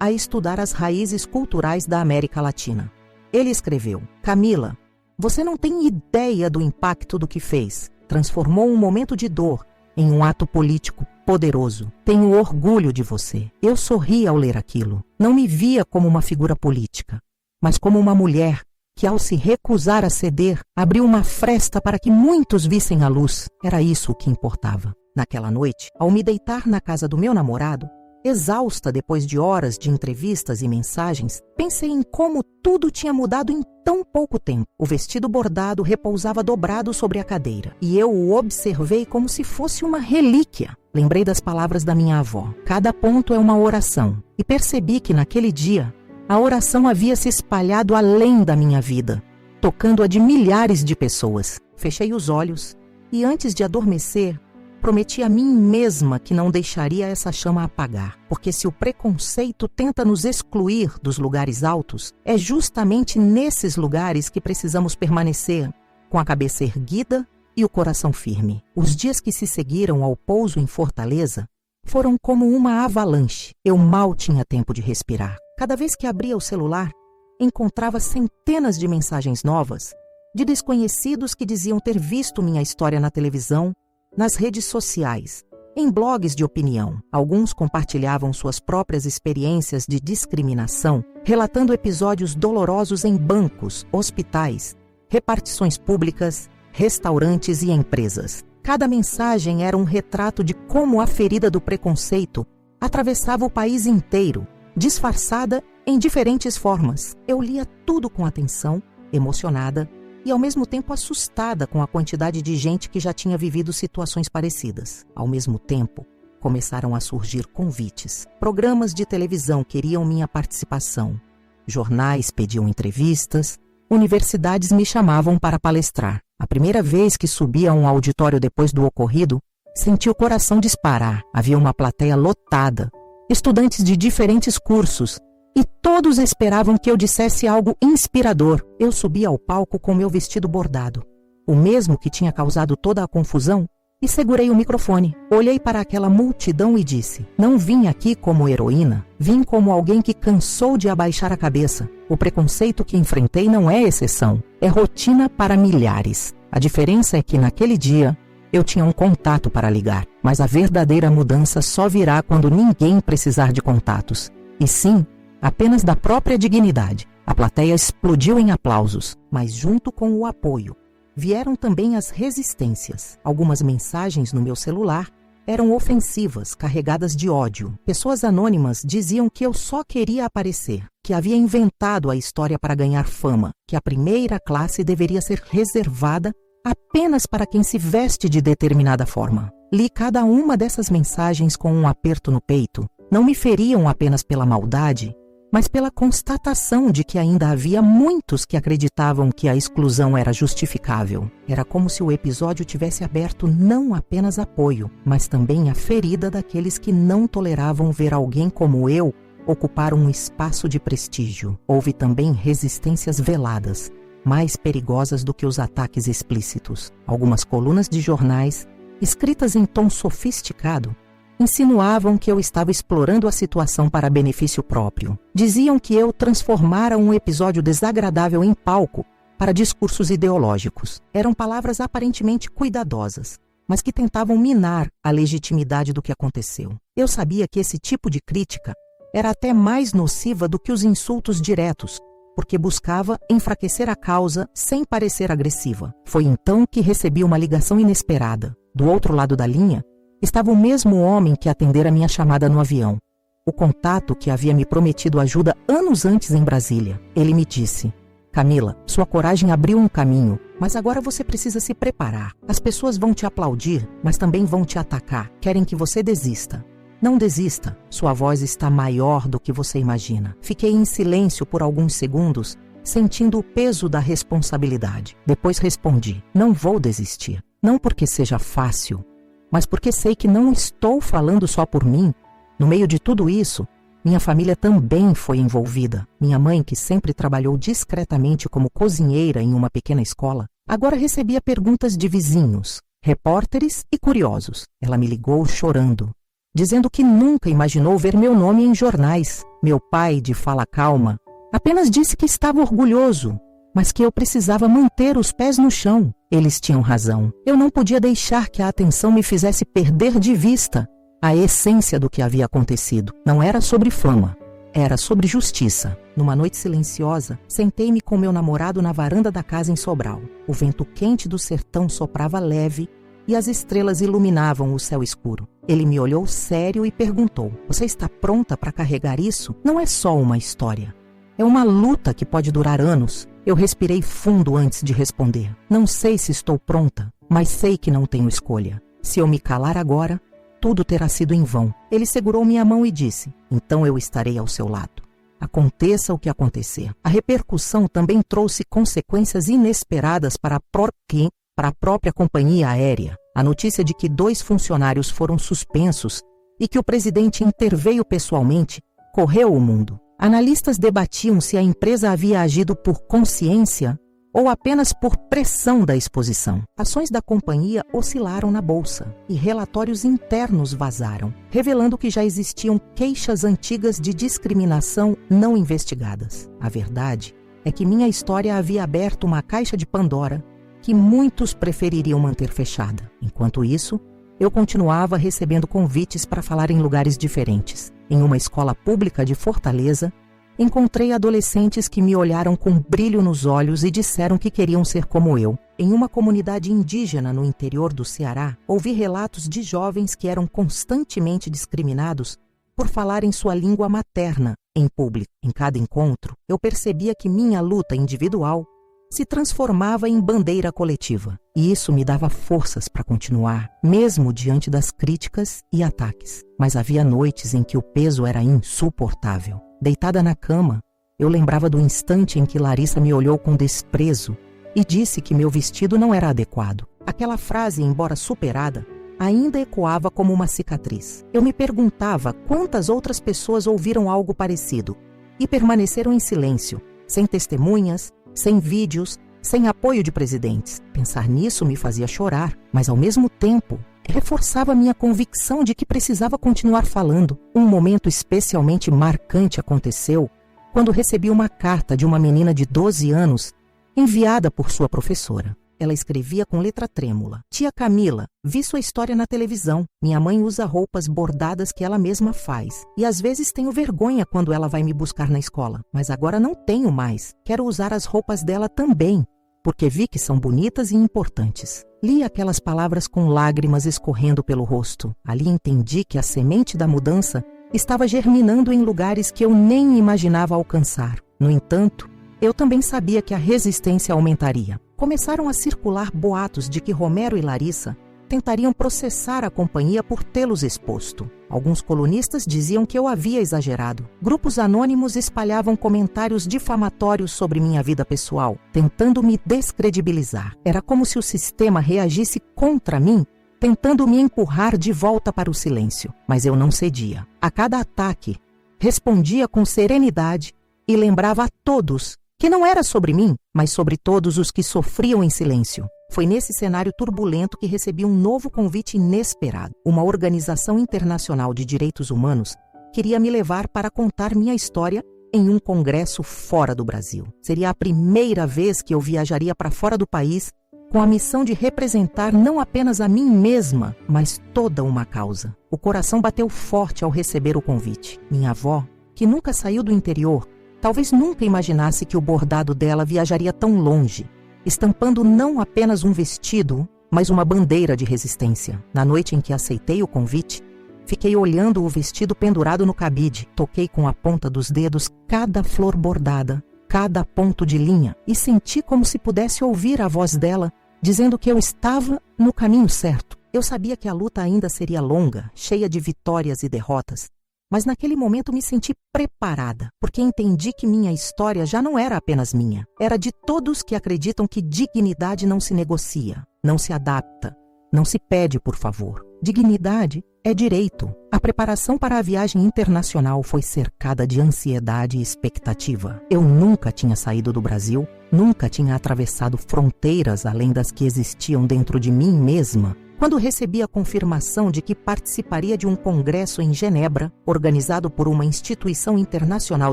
a estudar as raízes culturais da América Latina. Ele escreveu: Camila, você não tem ideia do impacto do que fez. Transformou um momento de dor em um ato político poderoso. Tenho orgulho de você. Eu sorri ao ler aquilo. Não me via como uma figura política, mas como uma mulher que, ao se recusar a ceder, abriu uma fresta para que muitos vissem a luz. Era isso o que importava. Naquela noite, ao me deitar na casa do meu namorado, exausta depois de horas de entrevistas e mensagens, pensei em como tudo tinha mudado em tão pouco tempo. O vestido bordado repousava dobrado sobre a cadeira, e eu o observei como se fosse uma relíquia. Lembrei das palavras da minha avó: cada ponto é uma oração, e percebi que naquele dia a oração havia se espalhado além da minha vida, tocando a de milhares de pessoas. Fechei os olhos e, antes de adormecer, prometi a mim mesma que não deixaria essa chama apagar, porque se o preconceito tenta nos excluir dos lugares altos, é justamente nesses lugares que precisamos permanecer, com a cabeça erguida e o coração firme. Os dias que se seguiram ao pouso em Fortaleza foram como uma avalanche. Eu mal tinha tempo de respirar. Cada vez que abria o celular, encontrava centenas de mensagens novas, de desconhecidos que diziam ter visto minha história na televisão, nas redes sociais, em blogs de opinião. Alguns compartilhavam suas próprias experiências de discriminação, relatando episódios dolorosos em bancos, hospitais, repartições públicas, restaurantes e empresas. Cada mensagem era um retrato de como a ferida do preconceito atravessava o país inteiro, disfarçada em diferentes formas. Eu lia tudo com atenção, emocionada e ao mesmo tempo assustada com a quantidade de gente que já tinha vivido situações parecidas. Ao mesmo tempo, começaram a surgir convites. Programas de televisão queriam minha participação. Jornais pediam entrevistas. Universidades me chamavam para palestrar. A primeira vez que subi a um auditório depois do ocorrido, senti o coração disparar. Havia uma plateia lotada, estudantes de diferentes cursos, e todos esperavam que eu dissesse algo inspirador. Eu subi ao palco com meu vestido bordado, o mesmo que tinha causado toda a confusão, e segurei o microfone. Olhei para aquela multidão e disse: não vim aqui como heroína, vim como alguém que cansou de abaixar a cabeça. O preconceito que enfrentei não é exceção, é rotina para milhares. A diferença é que naquele dia eu tinha um contato para ligar, mas a verdadeira mudança só virá quando ninguém precisar de contatos, e sim, apenas da própria dignidade. A plateia explodiu em aplausos, mas junto com o apoio vieram também as resistências. Algumas mensagens no meu celular eram ofensivas, carregadas de ódio. Pessoas anônimas diziam que eu só queria aparecer, que havia inventado a história para ganhar fama, que a primeira classe deveria ser reservada apenas para quem se veste de determinada forma. Li cada uma dessas mensagens com um aperto no peito. Não me feriam apenas pela maldade, mas pela constatação de que ainda havia muitos que acreditavam que a exclusão era justificável. Era como se o episódio tivesse aberto não apenas apoio, mas também a ferida daqueles que não toleravam ver alguém como eu ocupar um espaço de prestígio. Houve também resistências veladas, mais perigosas do que os ataques explícitos. Algumas colunas de jornais, escritas em tom sofisticado, insinuavam que eu estava explorando a situação para benefício próprio. Diziam que eu transformara um episódio desagradável em palco para discursos ideológicos. Eram palavras aparentemente cuidadosas, mas que tentavam minar a legitimidade do que aconteceu. Eu sabia que esse tipo de crítica era até mais nociva do que os insultos diretos, porque buscava enfraquecer a causa sem parecer agressiva. Foi então que recebi uma ligação inesperada. Do outro lado da linha, estava o mesmo homem que atendera minha chamada no avião. O contato que havia me prometido ajuda anos antes em Brasília. Ele me disse: Camila, sua coragem abriu um caminho, mas agora você precisa se preparar. As pessoas vão te aplaudir, mas também vão te atacar. Querem que você desista. Não desista. Sua voz está maior do que você imagina. Fiquei em silêncio por alguns segundos, sentindo o peso da responsabilidade. Depois respondi: não vou desistir. Não porque seja fácil, mas porque sei que não estou falando só por mim. No meio de tudo isso, minha família também foi envolvida. Minha mãe, que sempre trabalhou discretamente como cozinheira em uma pequena escola, agora recebia perguntas de vizinhos, repórteres e curiosos. Ela me ligou chorando, dizendo que nunca imaginou ver meu nome em jornais. Meu pai, de fala calma, apenas disse que estava orgulhoso, mas que eu precisava manter os pés no chão. Eles tinham razão. Eu não podia deixar que a atenção me fizesse perder de vista a essência do que havia acontecido. Não era sobre fama, era sobre justiça. Numa noite silenciosa, sentei-me com meu namorado na varanda da casa em Sobral. O vento quente do sertão soprava leve e as estrelas iluminavam o céu escuro. Ele me olhou sério e perguntou: você está pronta para carregar isso? Não é só uma história. É uma luta que pode durar anos. Eu respirei fundo antes de responder. Não sei se estou pronta, mas sei que não tenho escolha. Se eu me calar agora, tudo terá sido em vão. Ele segurou minha mão e disse: então eu estarei ao seu lado. Aconteça o que acontecer. A repercussão também trouxe consequências inesperadas para a própria companhia aérea. A notícia de que 2 funcionários foram suspensos e que o presidente interveio pessoalmente correu o mundo. Analistas debatiam se a empresa havia agido por consciência ou apenas por pressão da exposição. Ações da companhia oscilaram na bolsa e relatórios internos vazaram, revelando que já existiam queixas antigas de discriminação não investigadas. A verdade é que minha história havia aberto uma caixa de Pandora que muitos prefeririam manter fechada. Enquanto isso, eu continuava recebendo convites para falar em lugares diferentes. Em uma escola pública de Fortaleza, encontrei adolescentes que me olharam com brilho nos olhos e disseram que queriam ser como eu. Em uma comunidade indígena no interior do Ceará, ouvi relatos de jovens que eram constantemente discriminados por falar em sua língua materna em público. Em cada encontro, eu percebia que minha luta individual se transformava em bandeira coletiva. E isso me dava forças para continuar, mesmo diante das críticas e ataques. Mas havia noites em que o peso era insuportável. Deitada na cama, eu lembrava do instante em que Larissa me olhou com desprezo e disse que meu vestido não era adequado. Aquela frase, embora superada, ainda ecoava como uma cicatriz. Eu me perguntava quantas outras pessoas ouviram algo parecido e permaneceram em silêncio, sem testemunhas, sem vídeos, sem apoio de presidentes. Pensar nisso me fazia chorar, mas ao mesmo tempo reforçava minha convicção de que precisava continuar falando. Um momento especialmente marcante aconteceu quando recebi uma carta de uma menina de 12 anos enviada por sua professora. Ela escrevia com letra trêmula: Tia Camila, vi sua história na televisão. Minha mãe usa roupas bordadas que ela mesma faz. E às vezes tenho vergonha quando ela vai me buscar na escola. Mas agora não tenho mais. Quero usar as roupas dela também. porque vi que são bonitas e importantes. Li aquelas palavras com lágrimas escorrendo pelo rosto. Ali entendi que a semente da mudança estava germinando em lugares que eu nem imaginava alcançar. No entanto, eu também sabia que a resistência aumentaria. Começaram a circular boatos de que Romero e Larissa tentariam processar a companhia por tê-los exposto. Alguns colunistas diziam que eu havia exagerado. Grupos anônimos espalhavam comentários difamatórios sobre minha vida pessoal, tentando me descredibilizar. Era como se o sistema reagisse contra mim, tentando me empurrar de volta para o silêncio. Mas eu não cedia. A cada ataque, respondia com serenidade e lembrava a todos que não era sobre mim, mas sobre todos os que sofriam em silêncio. Foi nesse cenário turbulento que recebi um novo convite inesperado. Uma organização internacional de direitos humanos queria me levar para contar minha história em um congresso fora do Brasil. Seria a primeira vez que eu viajaria para fora do país com a missão de representar não apenas a mim mesma, mas toda uma causa. O coração bateu forte ao receber o convite. Minha avó, que nunca saiu do interior, talvez nunca imaginasse que o bordado dela viajaria tão longe, estampando não apenas um vestido, mas uma bandeira de resistência. Na noite em que aceitei o convite, fiquei olhando o vestido pendurado no cabide. Toquei com a ponta dos dedos cada flor bordada, cada ponto de linha, e senti como se pudesse ouvir a voz dela, dizendo que eu estava no caminho certo. Eu sabia que a luta ainda seria longa, cheia de vitórias e derrotas, mas naquele momento me senti preparada, porque entendi que minha história já não era apenas minha. Era de todos que acreditam que dignidade não se negocia, não se adapta, não se pede por favor. Dignidade é direito. A preparação para a viagem internacional foi cercada de ansiedade e expectativa. Eu nunca tinha saído do Brasil, nunca tinha atravessado fronteiras além das que existiam dentro de mim mesma. Quando recebi a confirmação de que participaria de um congresso em Genebra, organizado por uma instituição internacional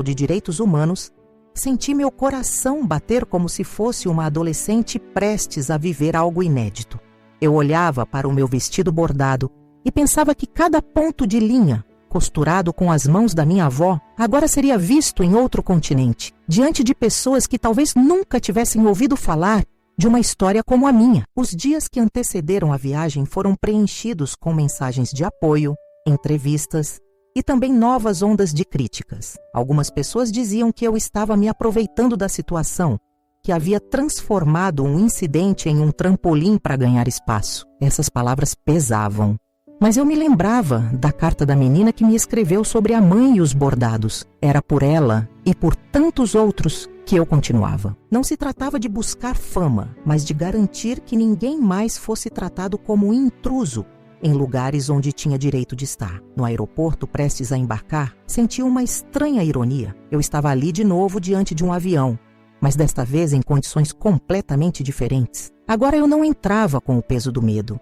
de direitos humanos, senti meu coração bater como se fosse uma adolescente prestes a viver algo inédito. Eu olhava para o meu vestido bordado e pensava que cada ponto de linha, costurado com as mãos da minha avó, agora seria visto em outro continente, diante de pessoas que talvez nunca tivessem ouvido falar de uma história como a minha. Os dias que antecederam a viagem foram preenchidos com mensagens de apoio, entrevistas e também novas ondas de críticas. Algumas pessoas diziam que eu estava me aproveitando da situação, que havia transformado um incidente em um trampolim para ganhar espaço. Essas palavras pesavam. Mas eu me lembrava da carta da menina que me escreveu sobre a mãe e os bordados. Era por ela e por tantos outros que eu continuava. Não se tratava de buscar fama, mas de garantir que ninguém mais fosse tratado como intruso em lugares onde tinha direito de estar. No aeroporto, prestes a embarcar, senti uma estranha ironia. Eu estava ali de novo diante de um avião, mas desta vez em condições completamente diferentes. Agora eu não entrava com o peso do medo,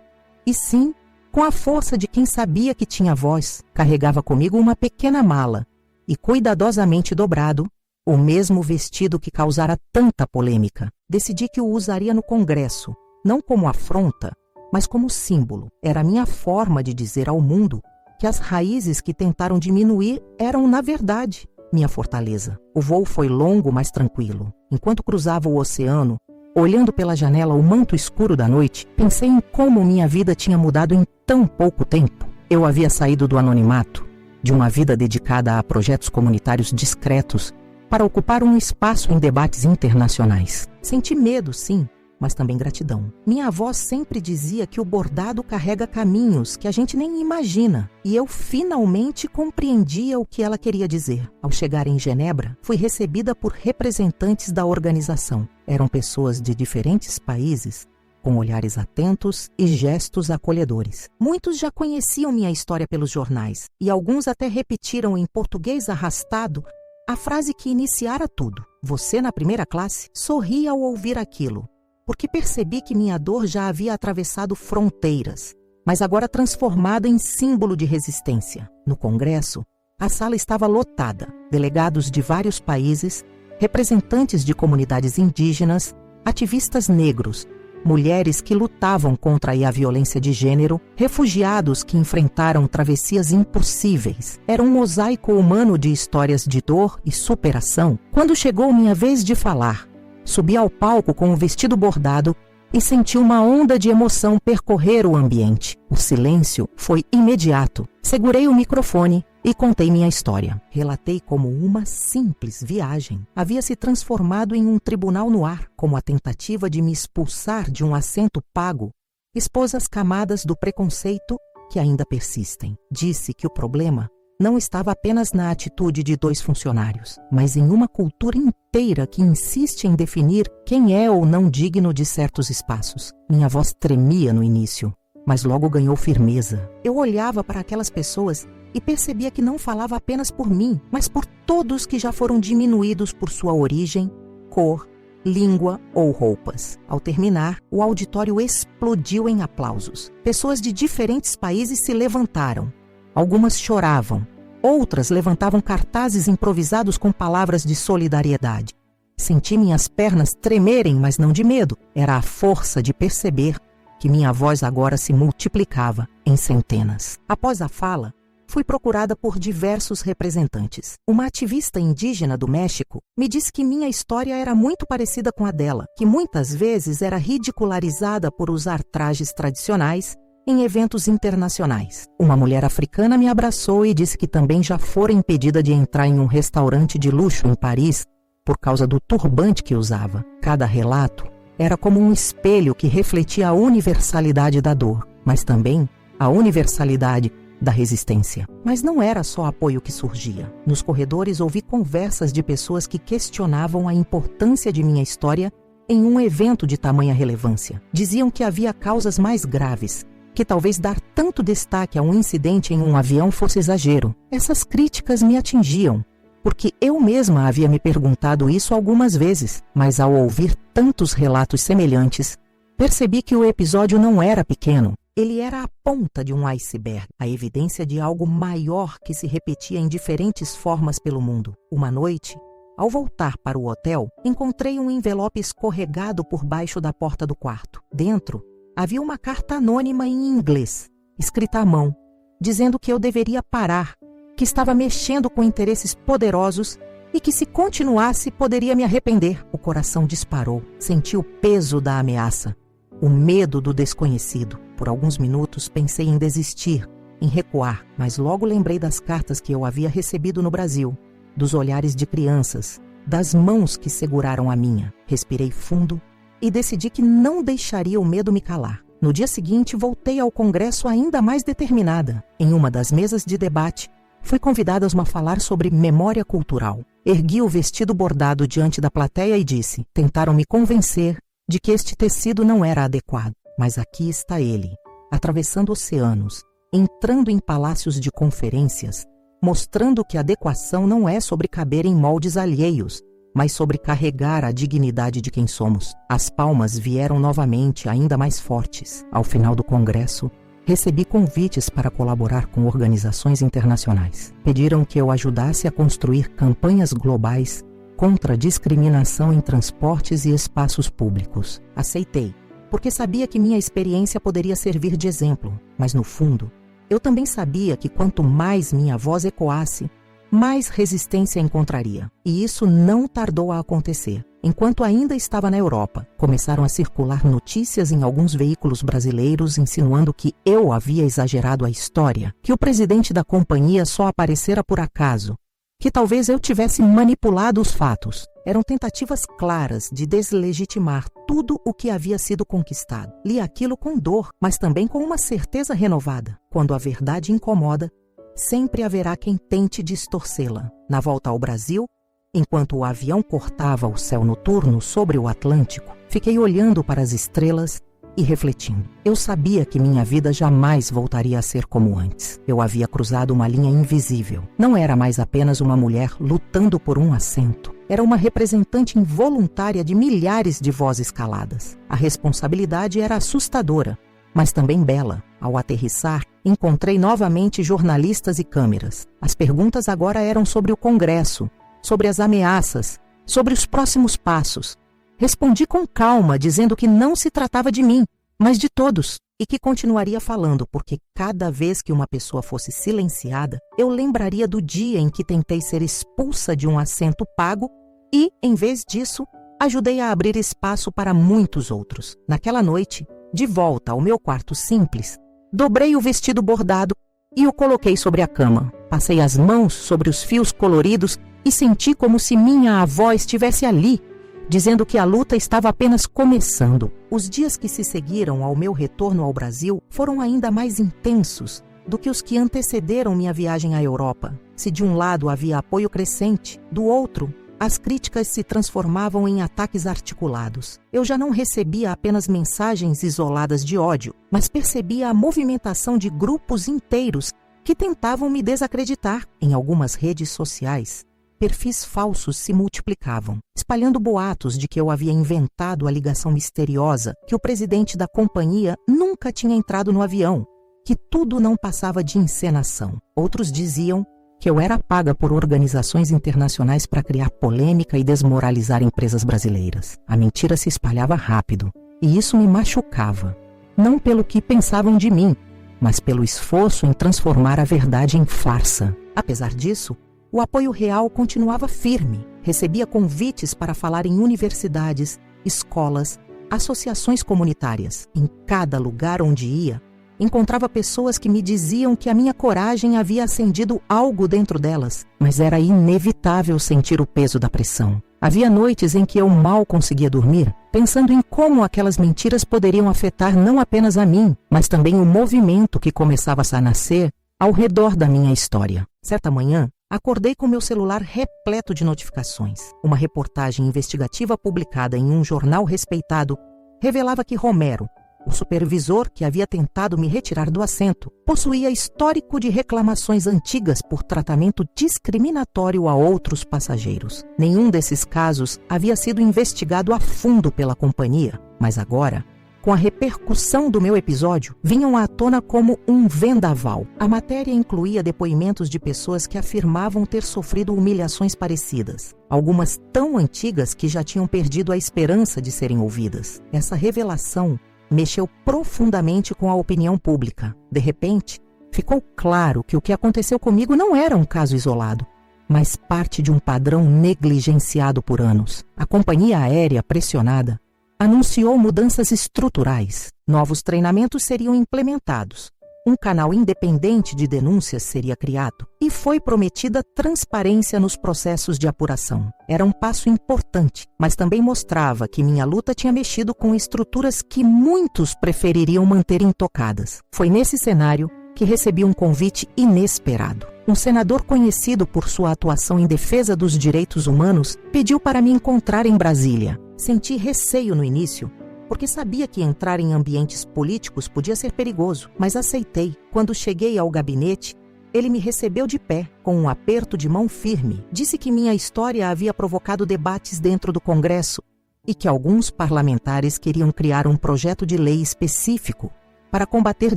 e sim com a força de quem sabia que tinha voz. Carregava comigo uma pequena mala e, cuidadosamente dobrado, o mesmo vestido que causara tanta polêmica. Decidi que o usaria no congresso, não como afronta, mas como símbolo. Era a minha forma de dizer ao mundo que as raízes que tentaram diminuir eram, na verdade, minha fortaleza. O voo foi longo, mas tranquilo. Enquanto cruzava o oceano, olhando pela janela o manto escuro da noite, pensei em como minha vida tinha mudado em tão pouco tempo. Eu havia saído do anonimato, de uma vida dedicada a projetos comunitários discretos, para ocupar um espaço em debates internacionais. Senti medo, sim, mas também gratidão. Minha avó sempre dizia que o bordado carrega caminhos que a gente nem imagina, e eu finalmente compreendia o que ela queria dizer. Ao chegar em Genebra, fui recebida por representantes da organização. Eram pessoas de diferentes países, com olhares atentos e gestos acolhedores. Muitos já conheciam minha história pelos jornais, e alguns até repetiram em português arrastado a frase que iniciara tudo. Você na primeira classe? Sorri ao ouvir aquilo, porque percebi que minha dor já havia atravessado fronteiras, mas agora transformada em símbolo de resistência. No congresso, a sala estava lotada. Delegados de vários países, representantes de comunidades indígenas, ativistas negros, mulheres que lutavam contra a violência de gênero, refugiados que enfrentaram travessias impossíveis. Era um mosaico humano de histórias de dor e superação. Quando chegou minha vez de falar, Subi ao palco com o vestido bordado e senti uma onda de emoção percorrer o ambiente. O silêncio foi imediato. Segurei o microfone e contei minha história. Relatei como uma simples viagem havia se transformado em um tribunal no ar, como a tentativa de me expulsar de um assento pago expôs as camadas do preconceito que ainda persistem. Disse que o problema não estava apenas na atitude de 2 funcionários, mas em uma cultura inteira que insiste em definir quem é ou não digno de certos espaços. Minha voz tremia no início, mas logo ganhou firmeza. Eu olhava para aquelas pessoas e percebia que não falava apenas por mim, mas por todos que já foram diminuídos por sua origem, cor, língua ou roupas. Ao terminar, o auditório explodiu em aplausos. Pessoas de diferentes países se levantaram. Algumas choravam, outras levantavam cartazes improvisados com palavras de solidariedade. Senti minhas pernas tremerem, mas não de medo. Era a força de perceber que minha voz agora se multiplicava em centenas. Após a fala, fui procurada por diversos representantes. Uma ativista indígena do México me disse que minha história era muito parecida com a dela, que muitas vezes era ridicularizada por usar trajes tradicionais em eventos internacionais. Uma mulher africana me abraçou e disse que também já fora impedida de entrar em um restaurante de luxo em Paris por causa do turbante que usava. Cada relato era como um espelho que refletia a universalidade da dor, mas também a universalidade da resistência. Mas não era só apoio que surgia. Nos corredores ouvi conversas de pessoas que questionavam a importância de minha história em um evento de tamanha relevância. Diziam que havia causas mais graves, que talvez dar tanto destaque a um incidente em um avião fosse exagero. Essas críticas me atingiam, porque eu mesma havia me perguntado isso algumas vezes, mas ao ouvir tantos relatos semelhantes, percebi que o episódio não era pequeno. Ele era a ponta de um iceberg, a evidência de algo maior que se repetia em diferentes formas pelo mundo. Uma noite, ao voltar para o hotel, encontrei um envelope escorregado por baixo da porta do quarto. Dentro, havia uma carta anônima em inglês, escrita à mão, dizendo que eu deveria parar, que estava mexendo com interesses poderosos e que se continuasse poderia me arrepender. O coração disparou. Senti o peso da ameaça, o medo do desconhecido. Por alguns minutos pensei em desistir, em recuar, mas logo lembrei das cartas que eu havia recebido no Brasil, dos olhares de crianças, das mãos que seguraram a minha. Respirei fundo e decidi que não deixaria o medo me calar. No dia seguinte, voltei ao congresso ainda mais determinada. Em uma das mesas de debate, fui convidada a falar sobre memória cultural. Ergui o vestido bordado diante da plateia e disse: tentaram me convencer de que este tecido não era adequado. Mas aqui está ele, atravessando oceanos, entrando em palácios de conferências, mostrando que a adequação não é sobre caber em moldes alheios, mas sobre carregar a dignidade de quem somos. As palmas vieram novamente, ainda mais fortes. Ao final do congresso, recebi convites para colaborar com organizações internacionais. Pediram que eu ajudasse a construir campanhas globais contra a discriminação em transportes e espaços públicos. Aceitei, porque sabia que minha experiência poderia servir de exemplo, mas no fundo, eu também sabia que quanto mais minha voz ecoasse, mais resistência encontraria. E isso não tardou a acontecer. Enquanto ainda estava na Europa, começaram a circular notícias em alguns veículos brasileiros insinuando que eu havia exagerado a história, que o presidente da companhia só aparecera por acaso, que talvez eu tivesse manipulado os fatos. Eram tentativas claras de deslegitimar tudo o que havia sido conquistado. Li aquilo com dor, mas também com uma certeza renovada. Quando a verdade incomoda, sempre haverá quem tente distorcê-la. Na volta ao Brasil, enquanto o avião cortava o céu noturno sobre o Atlântico, fiquei olhando para as estrelas e refletindo. Eu sabia que minha vida jamais voltaria a ser como antes. Eu havia cruzado uma linha invisível. Não era mais apenas uma mulher lutando por um assento. Era uma representante involuntária de milhares de vozes caladas. A responsabilidade era assustadora, mas também bela. Ao aterrissar, encontrei novamente jornalistas e câmeras. As perguntas agora eram sobre o Congresso, sobre as ameaças, sobre os próximos passos. Respondi com calma, dizendo que não se tratava de mim, mas de todos, e que continuaria falando, porque cada vez que uma pessoa fosse silenciada, eu lembraria do dia em que tentei ser expulsa de um assento pago e, em vez disso, ajudei a abrir espaço para muitos outros. Naquela noite, de volta ao meu quarto simples, dobrei o vestido bordado e o coloquei sobre a cama. Passei as mãos sobre os fios coloridos e senti como se minha avó estivesse ali, dizendo que a luta estava apenas começando. Os dias que se seguiram ao meu retorno ao Brasil foram ainda mais intensos do que os que antecederam minha viagem à Europa. Se de um lado havia apoio crescente, do outro, as críticas se transformavam em ataques articulados. Eu já não recebia apenas mensagens isoladas de ódio, mas percebia a movimentação de grupos inteiros que tentavam me desacreditar. Em algumas redes sociais, perfis falsos se multiplicavam, espalhando boatos de que eu havia inventado a ligação misteriosa, que o presidente da companhia nunca tinha entrado no avião, que tudo não passava de encenação. Outros diziam que eu era paga por organizações internacionais para criar polêmica e desmoralizar empresas brasileiras. A mentira se espalhava rápido, e isso me machucava, não pelo que pensavam de mim, mas pelo esforço em transformar a verdade em farsa. Apesar disso, o apoio real continuava firme. Recebia convites para falar em universidades, escolas, associações comunitárias. Em cada lugar onde ia, encontrava pessoas que me diziam que a minha coragem havia acendido algo dentro delas, mas era inevitável sentir o peso da pressão. Havia noites em que eu mal conseguia dormir, pensando em como aquelas mentiras poderiam afetar não apenas a mim, mas também o movimento que começava a nascer ao redor da minha história. Certa manhã, acordei com meu celular repleto de notificações. Uma reportagem investigativa publicada em um jornal respeitado revelava que Romero, o supervisor que havia tentado me retirar do assento, possuía histórico de reclamações antigas por tratamento discriminatório a outros passageiros. Nenhum desses casos havia sido investigado a fundo pela companhia, mas agora, com a repercussão do meu episódio, vinham à tona como um vendaval. A matéria incluía depoimentos de pessoas que afirmavam ter sofrido humilhações parecidas, algumas tão antigas que já tinham perdido a esperança de serem ouvidas. Essa revelação mexeu profundamente com a opinião pública. De repente, ficou claro que o que aconteceu comigo não era um caso isolado, mas parte de um padrão negligenciado por anos. A companhia aérea, pressionada, anunciou mudanças estruturais. Novos treinamentos seriam implementados. Um canal independente de denúncias seria criado e foi prometida transparência nos processos de apuração. Era um passo importante, mas também mostrava que minha luta tinha mexido com estruturas que muitos prefeririam manter intocadas. Foi nesse cenário que recebi um convite inesperado. Um senador conhecido por sua atuação em defesa dos direitos humanos pediu para me encontrar em Brasília. Senti receio no início, porque sabia que entrar em ambientes políticos podia ser perigoso, mas aceitei. Quando cheguei ao gabinete, ele me recebeu de pé, com um aperto de mão firme. Disse que minha história havia provocado debates dentro do Congresso e que alguns parlamentares queriam criar um projeto de lei específico para combater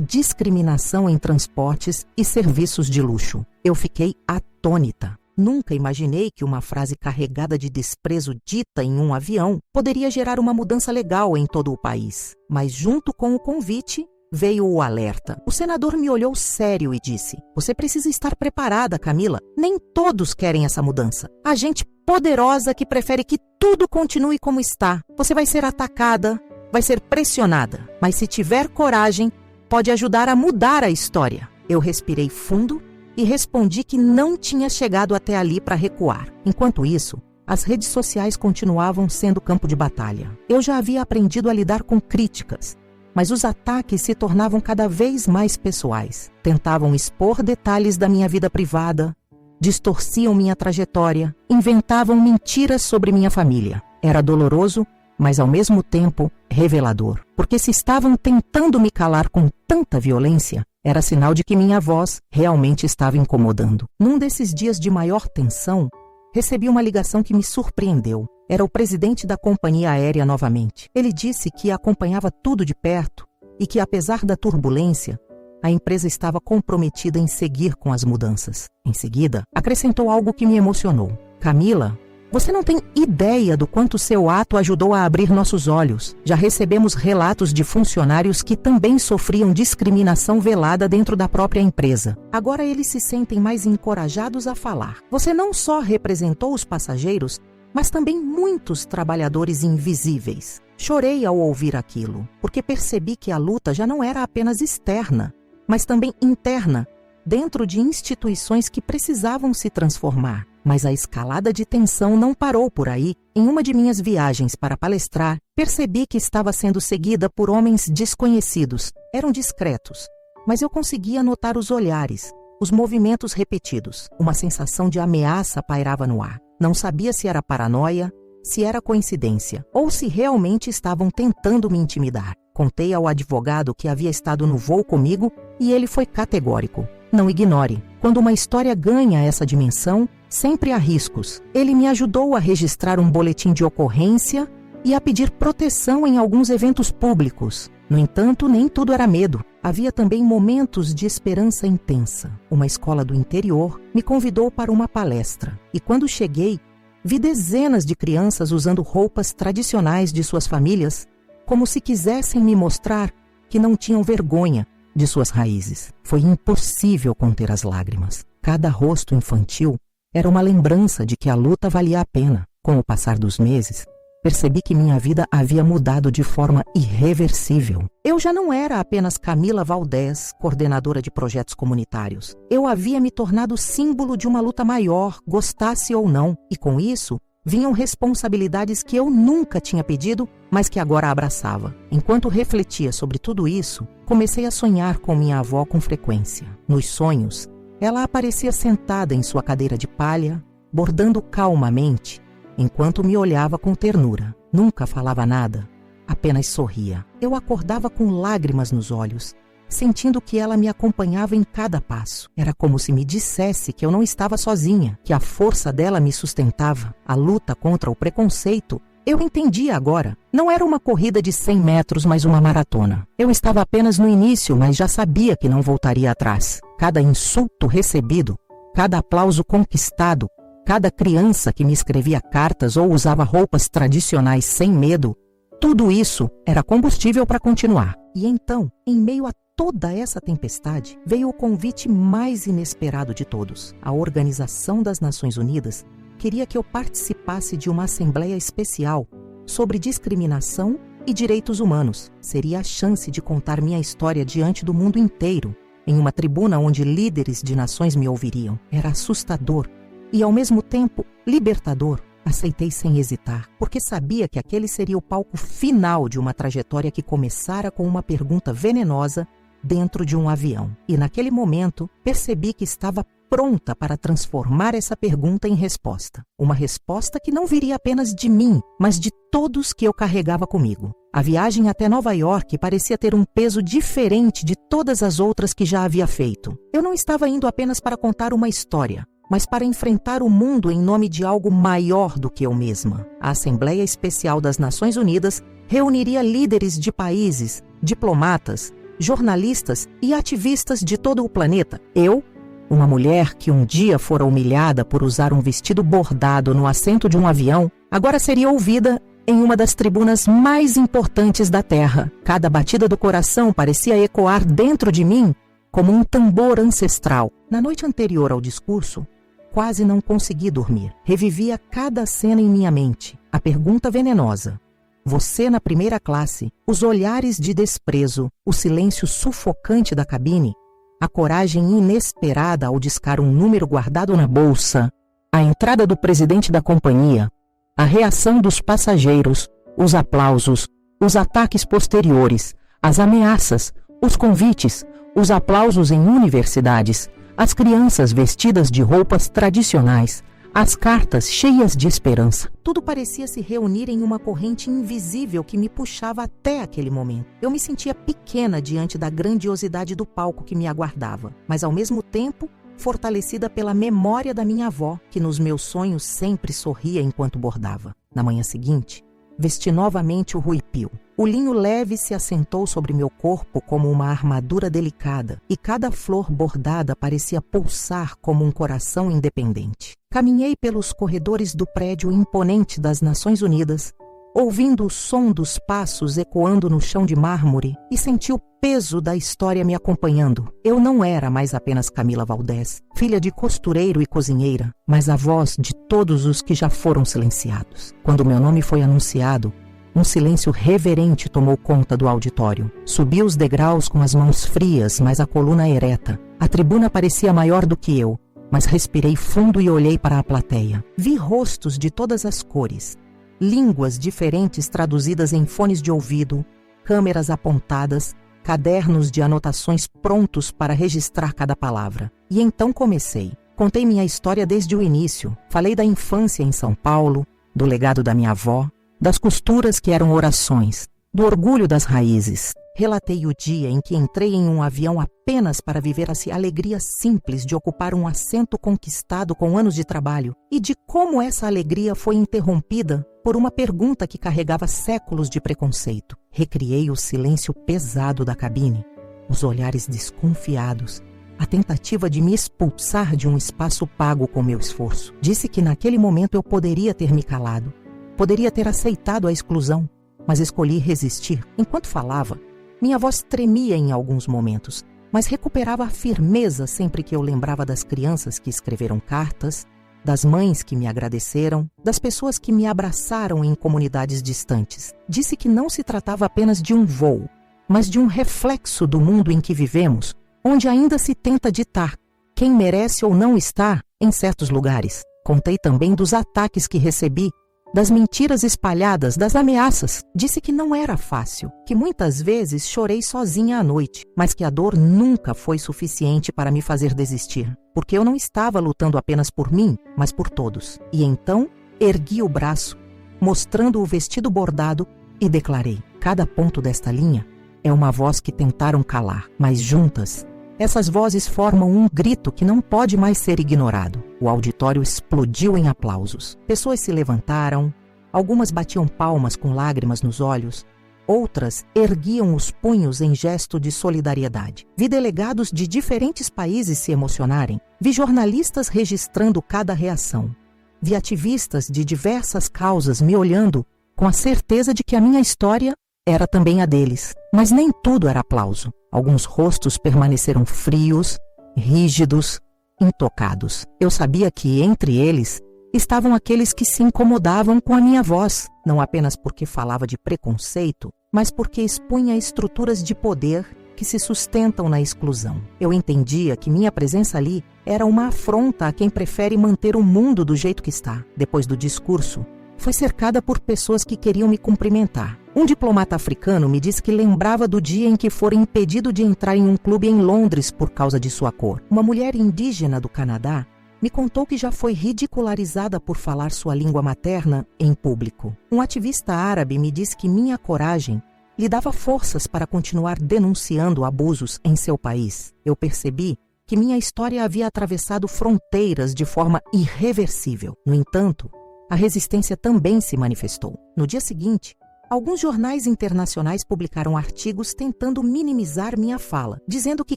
discriminação em transportes e serviços de luxo. Eu fiquei atônita. Nunca imaginei que uma frase carregada de desprezo dita em um avião poderia gerar uma mudança legal em todo o país. Mas junto com o convite, veio o alerta. O senador me olhou sério e disse: "Você precisa estar preparada, Camila. Nem todos querem essa mudança. Há gente poderosa que prefere que tudo continue como está. Você vai ser atacada, vai ser pressionada. Mas se tiver coragem, pode ajudar a mudar a história." Eu respirei fundo e respondi que não tinha chegado até ali para recuar. Enquanto isso, as redes sociais continuavam sendo campo de batalha. Eu já havia aprendido a lidar com críticas, mas os ataques se tornavam cada vez mais pessoais. Tentavam expor detalhes da minha vida privada, distorciam minha trajetória, inventavam mentiras sobre minha família. Era doloroso, mas ao mesmo tempo revelador, porque se estavam tentando me calar com tanta violência, era sinal de que minha voz realmente estava incomodando. Num desses dias de maior tensão, recebi uma ligação que me surpreendeu. Era o presidente da companhia aérea novamente. Ele disse que acompanhava tudo de perto e que, apesar da turbulência, a empresa estava comprometida em seguir com as mudanças. Em seguida, acrescentou algo que me emocionou. "Camila, você não tem ideia do quanto seu ato ajudou a abrir nossos olhos. Já recebemos relatos de funcionários que também sofriam discriminação velada dentro da própria empresa. Agora eles se sentem mais encorajados a falar. Você não só representou os passageiros, mas também muitos trabalhadores invisíveis. Chorei ao ouvir aquilo, porque percebi que a luta já não era apenas externa, mas também interna, dentro de instituições que precisavam se transformar. Mas a escalada de tensão não parou por aí. Em uma de minhas viagens para palestrar, percebi que estava sendo seguida por homens desconhecidos. Eram discretos, mas eu conseguia notar os olhares, os movimentos repetidos. Uma sensação de ameaça pairava no ar. Não sabia se era paranoia, se era coincidência, ou se realmente estavam tentando me intimidar. Contei ao advogado que havia estado no voo comigo e ele foi categórico. Não ignore. Quando uma história ganha essa dimensão, sempre há riscos. Ele me ajudou a registrar um boletim de ocorrência e a pedir proteção em alguns eventos públicos. No entanto, nem tudo era medo. Havia também momentos de esperança intensa. Uma escola do interior me convidou para uma palestra. E quando cheguei, vi dezenas de crianças usando roupas tradicionais de suas famílias, como se quisessem me mostrar que não tinham vergonha de suas raízes. Foi impossível conter as lágrimas. Cada rosto infantil era uma lembrança de que a luta valia a pena. Com o passar dos meses, percebi que minha vida havia mudado de forma irreversível. Eu já não era apenas Camila Valdés, coordenadora de projetos comunitários. Eu havia me tornado símbolo de uma luta maior, gostasse ou não, e com isso vinham responsabilidades que eu nunca tinha pedido, mas que agora abraçava. Enquanto refletia sobre tudo isso, comecei a sonhar com minha avó com frequência. Nos sonhos, ela aparecia sentada em sua cadeira de palha, bordando calmamente, enquanto me olhava com ternura. Nunca falava nada, apenas sorria. Eu acordava com lágrimas nos olhos, sentindo que ela me acompanhava em cada passo. Era como se me dissesse que eu não estava sozinha, que a força dela me sustentava. A luta contra o preconceito, eu entendia agora. Não era uma corrida de 100 metros, mas uma maratona. Eu estava apenas no início, mas já sabia que não voltaria atrás. Cada insulto recebido, cada aplauso conquistado, cada criança que me escrevia cartas ou usava roupas tradicionais sem medo, tudo isso era combustível para continuar. E então, em meio a toda essa tempestade, veio o convite mais inesperado de todos. A Organização das Nações Unidas queria que eu participasse de uma assembleia especial sobre discriminação e direitos humanos. Seria a chance de contar minha história diante do mundo inteiro, em uma tribuna onde líderes de nações me ouviriam. Era assustador e, ao mesmo tempo, libertador. Aceitei sem hesitar, porque sabia que aquele seria o palco final de uma trajetória que começara com uma pergunta venenosa dentro de um avião. E naquele momento, percebi que estava pronta para transformar essa pergunta em resposta. Uma resposta que não viria apenas de mim, mas de todos que eu carregava comigo. A viagem até Nova York parecia ter um peso diferente de todas as outras que já havia feito. Eu não estava indo apenas para contar uma história, mas para enfrentar o mundo em nome de algo maior do que eu mesma. A Assembleia Especial das Nações Unidas reuniria líderes de países, diplomatas, jornalistas e ativistas de todo o planeta. Eu, uma mulher que um dia fora humilhada por usar um vestido bordado no assento de um avião, agora seria ouvida em uma das tribunas mais importantes da Terra. Cada batida do coração parecia ecoar dentro de mim como um tambor ancestral. Na noite anterior ao discurso, quase não consegui dormir. Revivia cada cena em minha mente. A pergunta venenosa. Você na primeira classe, os olhares de desprezo, o silêncio sufocante da cabine, a coragem inesperada ao discar um número guardado na bolsa, a entrada do presidente da companhia, a reação dos passageiros, os aplausos, os ataques posteriores, as ameaças, os convites, os aplausos em universidades, as crianças vestidas de roupas tradicionais, as cartas cheias de esperança. Tudo parecia se reunir em uma corrente invisível que me puxava até aquele momento. Eu me sentia pequena diante da grandiosidade do palco que me aguardava, mas ao mesmo tempo fortalecida pela memória da minha avó, que nos meus sonhos sempre sorria enquanto bordava. Na manhã seguinte, vesti novamente o huipil. O linho leve se assentou sobre meu corpo como uma armadura delicada, e cada flor bordada parecia pulsar como um coração independente. Caminhei pelos corredores do prédio imponente das Nações Unidas, ouvindo o som dos passos ecoando no chão de mármore e senti o peso da história me acompanhando. Eu não era mais apenas Camila Valdés, filha de costureiro e cozinheira, mas a voz de todos os que já foram silenciados. Quando meu nome foi anunciado, um silêncio reverente tomou conta do auditório. Subi os degraus com as mãos frias, mas a coluna ereta. A tribuna parecia maior do que eu, mas respirei fundo e olhei para a plateia. Vi rostos de todas as cores, línguas diferentes traduzidas em fones de ouvido, câmeras apontadas, cadernos de anotações prontos para registrar cada palavra. E então comecei. Contei minha história desde o início. Falei da infância em São Paulo, do legado da minha avó, das costuras que eram orações, do orgulho das raízes. Relatei o dia em que entrei em um avião apenas para viver a alegria simples de ocupar um assento conquistado com anos de trabalho e de como essa alegria foi interrompida por uma pergunta que carregava séculos de preconceito. Recriei o silêncio pesado da cabine, os olhares desconfiados, a tentativa de me expulsar de um espaço pago com meu esforço. Disse que naquele momento eu poderia ter me calado, poderia ter aceitado a exclusão, mas escolhi resistir. Enquanto falava, minha voz tremia em alguns momentos, mas recuperava a firmeza sempre que eu lembrava das crianças que escreveram cartas, das mães que me agradeceram, das pessoas que me abraçaram em comunidades distantes. Disse que não se tratava apenas de um voo, mas de um reflexo do mundo em que vivemos, onde ainda se tenta ditar quem merece ou não estar em certos lugares. Contei também dos ataques que recebi, das mentiras espalhadas, das ameaças. Disse que não era fácil, que muitas vezes chorei sozinha à noite, mas que a dor nunca foi suficiente para me fazer desistir, porque eu não estava lutando apenas por mim, mas por todos. E então ergui o braço, mostrando o vestido bordado, e declarei: cada ponto desta linha é uma voz que tentaram calar, mas juntas essas vozes formam um grito que não pode mais ser ignorado. O auditório explodiu em aplausos. Pessoas se levantaram, algumas batiam palmas com lágrimas nos olhos, outras erguiam os punhos em gesto de solidariedade. Vi delegados de diferentes países se emocionarem, vi jornalistas registrando cada reação, vi ativistas de diversas causas me olhando com a certeza de que a minha história era também a deles. Mas nem tudo era aplauso. Alguns rostos permaneceram frios, rígidos, intocados. Eu sabia que, entre eles, estavam aqueles que se incomodavam com a minha voz, não apenas porque falava de preconceito, mas porque expunha estruturas de poder que se sustentam na exclusão. Eu entendia que minha presença ali era uma afronta a quem prefere manter o mundo do jeito que está. Depois do discurso, fui cercada por pessoas que queriam me cumprimentar. Um diplomata africano me disse que lembrava do dia em que fora impedido de entrar em um clube em Londres por causa de sua cor. Uma mulher indígena do Canadá me contou que já foi ridicularizada por falar sua língua materna em público. Um ativista árabe me disse que minha coragem lhe dava forças para continuar denunciando abusos em seu país. Eu percebi que minha história havia atravessado fronteiras de forma irreversível. No entanto, a resistência também se manifestou. No dia seguinte, alguns jornais internacionais publicaram artigos tentando minimizar minha fala, dizendo que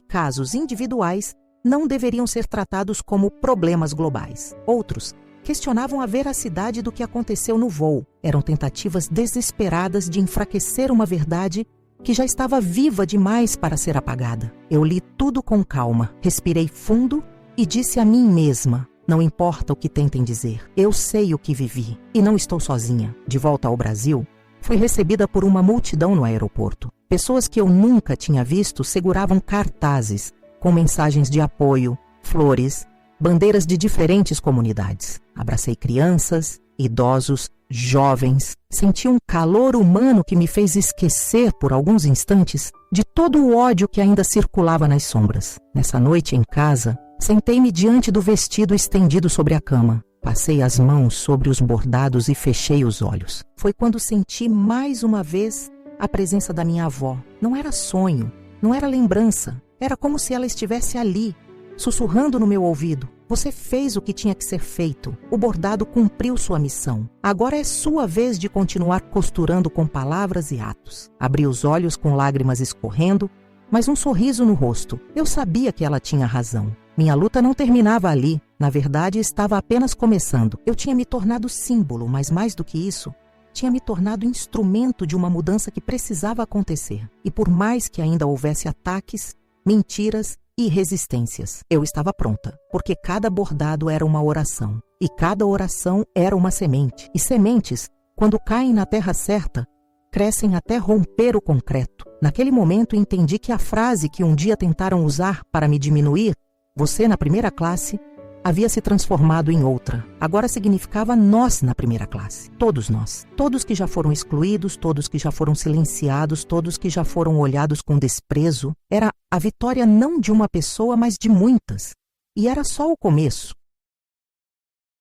casos individuais não deveriam ser tratados como problemas globais. Outros questionavam a veracidade do que aconteceu no voo. Eram tentativas desesperadas de enfraquecer uma verdade que já estava viva demais para ser apagada. Eu li tudo com calma, respirei fundo e disse a mim mesma: não importa o que tentem dizer, eu sei o que vivi e não estou sozinha. De volta ao Brasil, fui recebida por uma multidão no aeroporto. Pessoas que eu nunca tinha visto seguravam cartazes com mensagens de apoio, flores, bandeiras de diferentes comunidades. Abracei crianças, idosos, jovens. Senti um calor humano que me fez esquecer por alguns instantes de todo o ódio que ainda circulava nas sombras. Nessa noite em casa, sentei-me diante do vestido estendido sobre a cama. Passei as mãos sobre os bordados e fechei os olhos. Foi quando senti mais uma vez a presença da minha avó. Não era sonho, não era lembrança. Era como se ela estivesse ali, sussurrando no meu ouvido: você fez o que tinha que ser feito. O bordado cumpriu sua missão. Agora é sua vez de continuar costurando com palavras e atos. Abri os olhos com lágrimas escorrendo, mas um sorriso no rosto. Eu sabia que ela tinha razão. Minha luta não terminava ali. Na verdade, estava apenas começando. Eu tinha me tornado símbolo, mas mais do que isso, tinha me tornado instrumento de uma mudança que precisava acontecer. E por mais que ainda houvesse ataques, mentiras e resistências, eu estava pronta, porque cada bordado era uma oração, e cada oração era uma semente. E sementes, quando caem na terra certa, crescem até romper o concreto. Naquele momento entendi que a frase que um dia tentaram usar para me diminuir, você na primeira classe, havia se transformado em outra. Agora significava nós na primeira classe. Todos nós. Todos que já foram excluídos, todos que já foram silenciados, todos que já foram olhados com desprezo. Era a vitória não de uma pessoa, mas de muitas. E era só o começo.